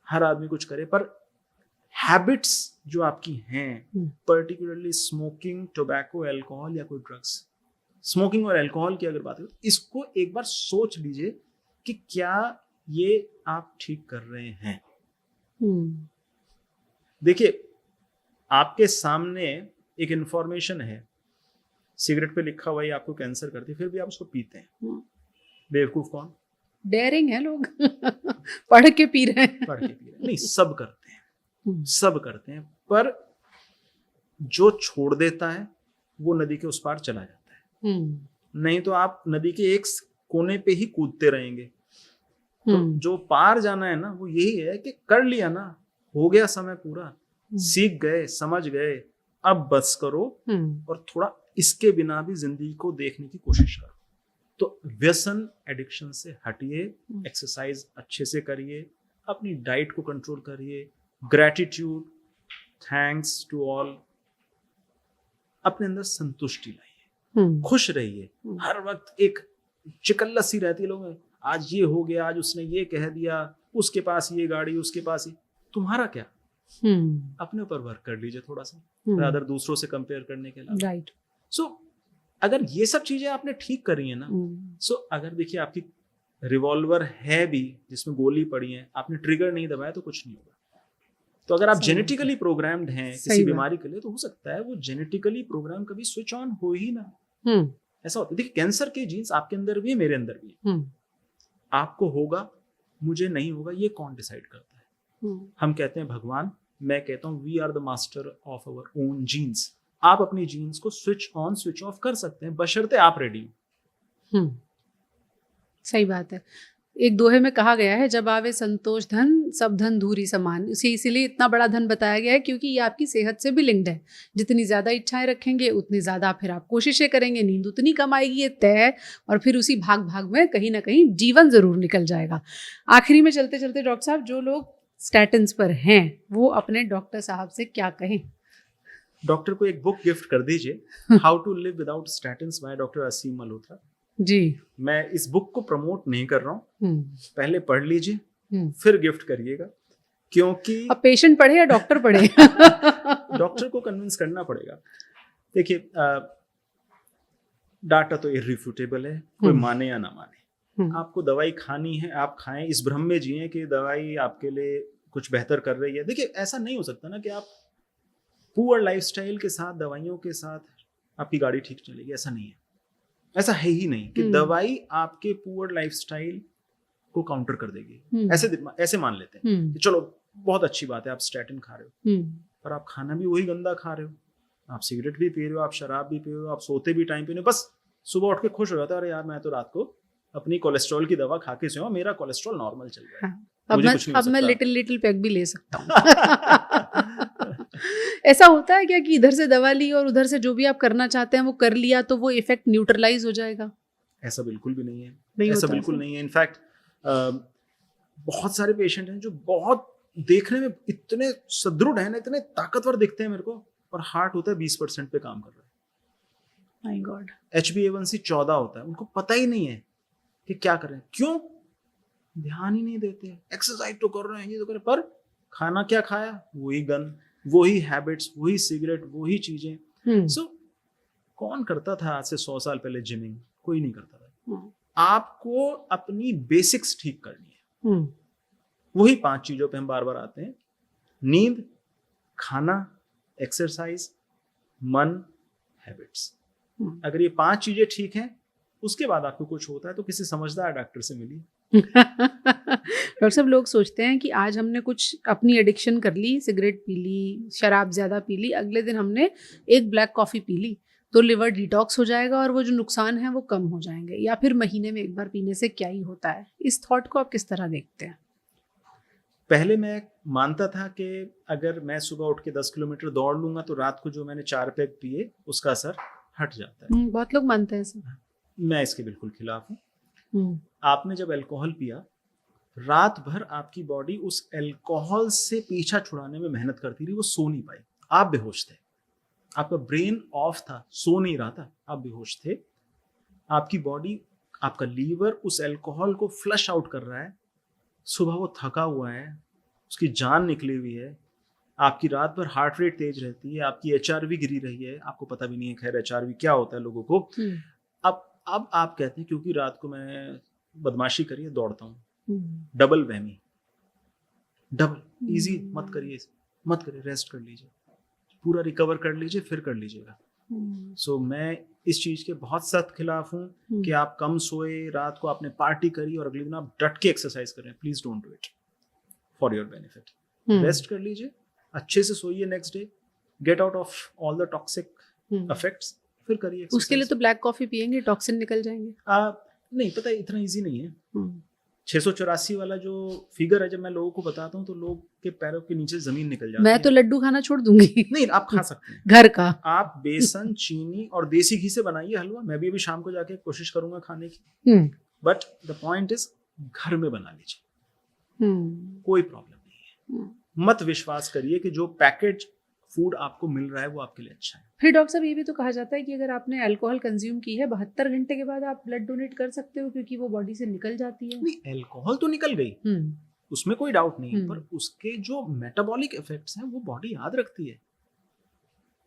हर आदमी कुछ करे, पर हैबिट्स जो आपकी हैं, पर्टिकुलरली स्मोकिंग, टोबैको, अल्कोहल या कोई ड्रग्स, स्मोकिंग और अल्कोहल की अगर बात करें, इसको एक बार सोच लीजिए कि क्या ये आप ठीक कर रहे हैं। देखिए, आपके सामने एक इंफॉर्मेशन है, सिगरेट पे लिखा हुआ है आपको कैंसर करती है, फिर भी आप उसको पीते हैं। बेवकूफ कौन? डेयरिंग है लोग। पढ़ के पी रहे हैं। नहीं, सब करते हैं, सब करते हैं, पर जो छोड़ देता है वो नदी के उस पार चला जाता है। नहीं तो आप नदी के एक कोने पे ही कूदते रहेंगे। तो जो पार जाना है ना, वो यही है कि कर लिया ना, हो गया समय पूरा, सीख गए, समझ गए, अब बस करो, और थोड़ा इसके बिना भी जिंदगी को देखने की कोशिश करो। तो व्यसन, एडिक्शन से हटिए, एक्सरसाइज अच्छे से करिए, अपनी डाइट को कंट्रोल करिए, ग्रैटिट्यूड, थैंक्स टू ऑल, अपने अंदर संतुष्टि लाइए, खुश रहिए। हर वक्त एक चिकल्लस सी रहती है लोगों में, आज ये हो गया, आज उसने ये कह दिया, उसके पास ये गाड़ी, उसके पास ये। तुम्हारा क्या? अपने ऊपर वर्क कर लीजिए थोड़ा सा, रादर दूसरों से कंपेयर करने के अलावा। राइट। सो अगर ये सब चीजें आपने ठीक करी है ना, सो अगर देखिए आपकी रिवॉल्वर है भी जिसमें गोली पड़ी है, आपने ट्रिगर नहीं दबाया तो कुछ नहीं होगा। तो अगर आप जेनेटिकली प्रोग्राम्ड हैं किसी बीमारी के लिए, तो हो सकता है वो जेनेटिकली प्रोग्राम कभी स्विच ऑन हो ही ना। ऐसा होता है। देखिए, कैंसर के जीन्स आपके अंदर भी है, मेरे अंदर भी है। आपको होगा, मुझे नहीं होगा, ये कौन डिसाइड करता है? हम कहते हैं भगवान, मैं कहता हूँ we are the master of our own genes. आप अपनी जीन्स को स्विच ऑन स्विच ऑफ कर सकते हैं, बशर्ते आप रेडी हो। सही बात है। एक दोहे में कहा गया है, जब आवे संतोष धन सब धन धूरी समान। इसीलिए इतना बड़ा धन बताया गया है क्योंकि ये आपकी सेहत से भी लिंक्ड है। जितनी ज़्यादा इच्छाएं रखेंगे उतनी ज़्यादा फिर आप कोशिशें करेंगे, नींद उतनी कम आएगी, ये तय है। और फिर उसी भाग भाग में कहीं ना कहीं जीवन ज़रूर निकल जाएगा। आखिरी में चलते चलते डॉक्टर साहब, जो लोग स्टैटिन्स पर हैं वो अपने डॉक्टर साहब से क्या कहें? डॉक्टर को एक बुक गिफ्ट कर दीजिए, how to live without statins by doctor Aseem Malhotra ji. मैं इस बुक को प्रमोट नहीं कर रहा हूँ, पहले पढ़ लीजिए फिर गिफ्ट करिएगा, क्योंकि अब पेशेंट पढ़े या डॉक्टर पढ़े? डॉक्टर को कन्विंस करना पड़ेगा। देखिए डाटा तो इररिफ्यूटेबल है, कोई माने या ना माने, आपको दवाई खानी है आप खाएं, इस भ्रम में जिए कि दवाई आपके लिए कुछ बेहतर कर रही है। देखिए ऐसा नहीं हो सकता ना कि आप पुअर लाइफस्टाइल के साथ, दवाइयों के साथ आपकी गाड़ी ठीक चलेगी, ऐसा नहीं है। ऐसा है ही नहीं कि दवाई आपके पुअर लाइफस्टाइल को काउंटर कर देगी। ऐसे मान लेते हैं कि चलो बहुत अच्छी बात है आप स्टैटिन खा रहे हो, पर आप खाना भी वही गंदा खा रहे हो, आप सिगरेट भी पी रहे हो, आप शराब भी पी रहे हो, आप सोते भी टाइम पे नहीं, बस सुबह उठ के खुश हो जाता है, अरे यार मैं तो रात को अपनी कोलेस्ट्रॉल की दवा खा के सोया, मेरा कोलेस्ट्रॉल नॉर्मल चल रहा है। अब मैं लिटिल पैक भी ले सकता हूँ। ऐसा होता है क्या कि इधर से दवा ली और उधर से जो भी आप करना चाहते हैं वो कर लिया तो वो इफेक्ट न्यूट्रलाइज हो जाएगा? ऐसा बिल्कुल भी नहीं है, ऐसा बिल्कुल नहीं है। इनफैक्ट बहुत सारे पेशेंट हैं जो बहुत देखने में इतने सुदृढ़ हैं, इतने ताकतवर दिखते हैं मेरे को, और हार्ट होता है 20% पे काम कर रहा है। My God. HbA1c 14 होता है, उनको पता ही नहीं है कि क्या कर रहे हैं। क्यों? ध्यान ही नहीं देते। एक्सरसाइज तो कर रहे हैं, ये तो कर रहे हैं, पर खाना क्या खाया? वही गन, वही हैबिट्स, वही सिगरेट, वही चीजें। सो कौन करता था आज से 100 साल पहले जिमिंग? कोई नहीं करता था। आपको अपनी बेसिक्स ठीक करनी है। वही 5 चीजों पे हम बार बार आते हैं, नींद, खाना, एक्सरसाइज, मन, हैबिट्स। अगर ये 5 चीजें ठीक हैं, उसके बाद आपको कुछ होता है तो किसी समझदार डॉक्टर से मिलिए। डॉक्टर साहब, लोग सोचते हैं कि आज हमने कुछ अपनी एडिक्शन कर ली, सिगरेट पी ली, शराब ज़्यादा पी ली, अगले दिन हमने एक ब्लैक कॉफ़ी पी ली तो लिवर डिटॉक्स हो जाएगा और वो जो नुकसान है वो कम हो जाएंगे, या फिर महीने में एक बार पीने से क्या ही होता है। इस थॉट को आप किस तरह देखते हैं? पहले मैं मानता था कि अगर मैं सुबह उठ के 10 किलोमीटर दौड़ लूंगा तो रात को जो मैंने 4 पैक पिए उसका असर हट जाता है। बहुत लोग मानते हैं ऐसा। मैं इसके बिल्कुल खिलाफ हूँ। आपने जब अल्कोहल पिया, रात भर आपकी बॉडी उस अल्कोहल से पीछा छुड़ाने में मेहनत करती रही, वो सो नहीं पाई, आप बेहोश थे, आपका ब्रेन ऑफ था, सो नहीं रहा था, आप बेहोश थे। आपकी बॉडी, आपका लीवर उस अल्कोहल को फ्लश आउट कर रहा है, सुबह वो थका हुआ है, उसकी जान निकली हुई है, आपकी रात भर हार्ट रेट तेज रहती है, आपकी HRV गिरी रही है, आपको पता भी नहीं है खैर HRV क्या होता है लोगों को। अब आप कहते हैं क्योंकि रात को मैं बदमाशी करी है, दौड़ता हूँ, डबल वहमी, डबल इजी मत करिए, रेस्ट कर लीजिए, पूरा रिकवर कर लीजिए, फिर कर लीजिएगा। सो मैं इस चीज के बहुत सख्त खिलाफ हूँ कि आप कम सोए, रात को आपने पार्टी करी और अगले दिन आप डट के एक्सरसाइज कर रहे हैं। Please don't do it for your benefit. Rest कर लीजिए, अच्छे से सोइए, next day get out of all the toxic effects, फिर करिए। उसके लिए तो ब्लैक कॉफी पिएंगे, टॉक्सिन निकल जाएंगे? नहीं, पता है इतना इजी नहीं है। 684 वाला जो फिगर है, जब मैं लोगों को बताता हूँ तो लोग के पैरों के नीचे जमीन निकल जाती है। मैं तो लड्डू खाना छोड़ दूंगी। नहीं, आप खा सकते हैं घर का। आप बेसन, चीनी और देसी घी से बनाइए हलवा। मैं भी अभी शाम को जाके कोशिश करूंगा खाने की। बट द पॉइंट इज, घर में बना लीजिए, कोई प्रॉब्लम नहीं है। मत विश्वास करिए कि जो पैकेज फूड आपको मिल रहा है वो आपके लिए अच्छा है। फिर डॉक्टर साहब, ये भी तो कहा जाता है कि अगर आपने अल्कोहल कंज्यूम की है 72 घंटे के बाद आप ब्लड डोनेट कर सकते हो, क्योंकि वो बॉडी से निकल जाती है। नहीं, अल्कोहल तो निकल गई, उसमें कोई डाउट नहीं है, पर उसके जो मेटाबॉलिक इफेक्ट्स हैं वो बॉडी याद रखती है।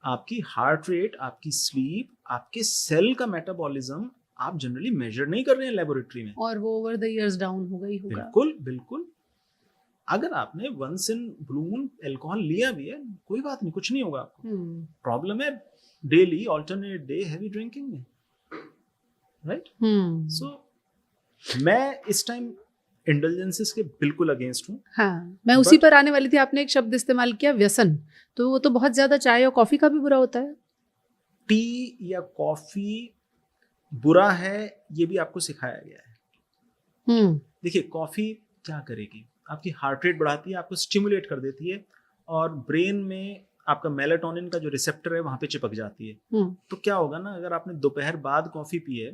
आपकी हार्ट रेट, आपकी स्लीप, आपके सेल का मेटाबॉलिज्म आप जनरली मेजर नहीं कर रहे हैं लेबोरेटरी में, और वो ओवर द इयर्स डाउन हो गई होगा। बिल्कुल बिल्कुल। अगर आपने once in blue moon alcohol लिया भी है, कोई बात नहीं, कुछ नहीं होगा आपको। प्रॉब्लम है daily alternate day heavy drinking में, राइट? सो मैं इस टाइम इंडल्जेंसेस के बिल्कुल अगेंस्ट हूँ। हाँ, मैं उसी पर आने वाली थी। आपने एक शब्द इस्तेमाल किया, व्यसन। तो वो तो बहुत ज्यादा चाय और कॉफी का भी बुरा होता है। टी या कॉफी बुरा है ये भी आपको सिखाया गया है। देखिए कॉफी क्या करेगी, आपकी हार्ट रेट बढ़ाती है, आपको स्टिमुलेट कर देती है और ब्रेन में आपका मेलाटोनिन का जो रिसेप्टर है वहां पे चिपक जाती है। तो क्या होगा ना, अगर आपने दोपहर बाद कॉफी पी है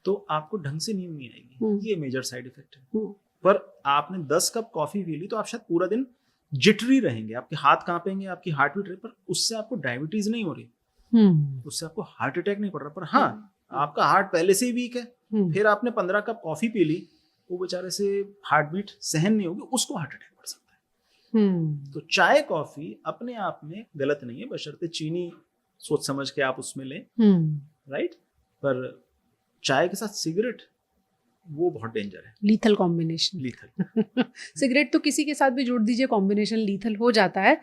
तो आपको ढंग से नींद नहीं आएगी, ये मेजर साइड इफेक्ट है। पर आपने 10 कप कॉफी पी ली तो आप शायद पूरा दिन जिटरी रहेंगे, आपके हाथ कांपेंगे, आपकी हार्ट बीट रही, पर उससे आपको डायबिटीज नहीं हो रही, उससे आपको हार्ट अटैक नहीं पड़ रहा। पर हाँ, आपका हार्ट पहले से ही वीक है, फिर आपने 15 कप कॉफी पी ली, वो बेचारे से हार्ट बीट सहन नहीं होगी, उसको हार्ट अटैक पड़ सकता है। तो चाय कॉफी अपने आप में गलत नहीं है, बशर्ते चीनी सोच समझ के आप उसमें लें, राइट। पर चाय के साथ सिगरेट वो बहुत डेंजर है, लीथल कॉम्बिनेशन। लीथल सिगरेट तो किसी के साथ भी जोड़ दीजिए, कॉम्बिनेशन लीथल हो जाता है।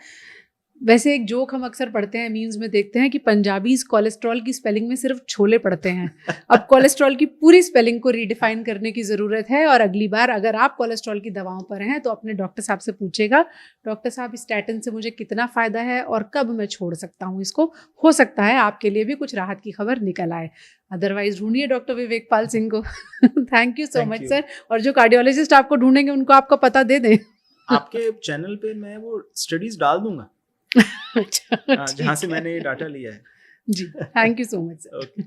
वैसे एक जोक हम अक्सर पढ़ते हैं, मीम्स में देखते हैं कि पंजाबीज कोलेस्ट्रॉल की स्पेलिंग में सिर्फ छोले पढ़ते हैं। अब कोलेस्ट्रॉल की पूरी स्पेलिंग को रीडिफाइन करने की ज़रूरत है, और अगली बार अगर आप कोलेस्ट्रॉल की दवाओं पर हैं तो अपने डॉक्टर साहब से पूछेगा, डॉक्टर साहब स्टैटिन से मुझे कितना फ़ायदा है और कब मैं छोड़ सकता हूँ इसको। हो सकता है आपके लिए भी कुछ राहत की खबर निकल आए। अदरवाइज ढूंढिए डॉक्टर विवेक पाल सिंह को। Thank you so much sir. और जो कार्डियोलॉजिस्ट आपको ढूंढेंगे उनको आपका पता दे दें। आपके चैनल पे मैं वो स्टडीज डाल दूंगा अच्छा, जहाँ से मैंने ये डाटा लिया है। जी, thank you so much sir.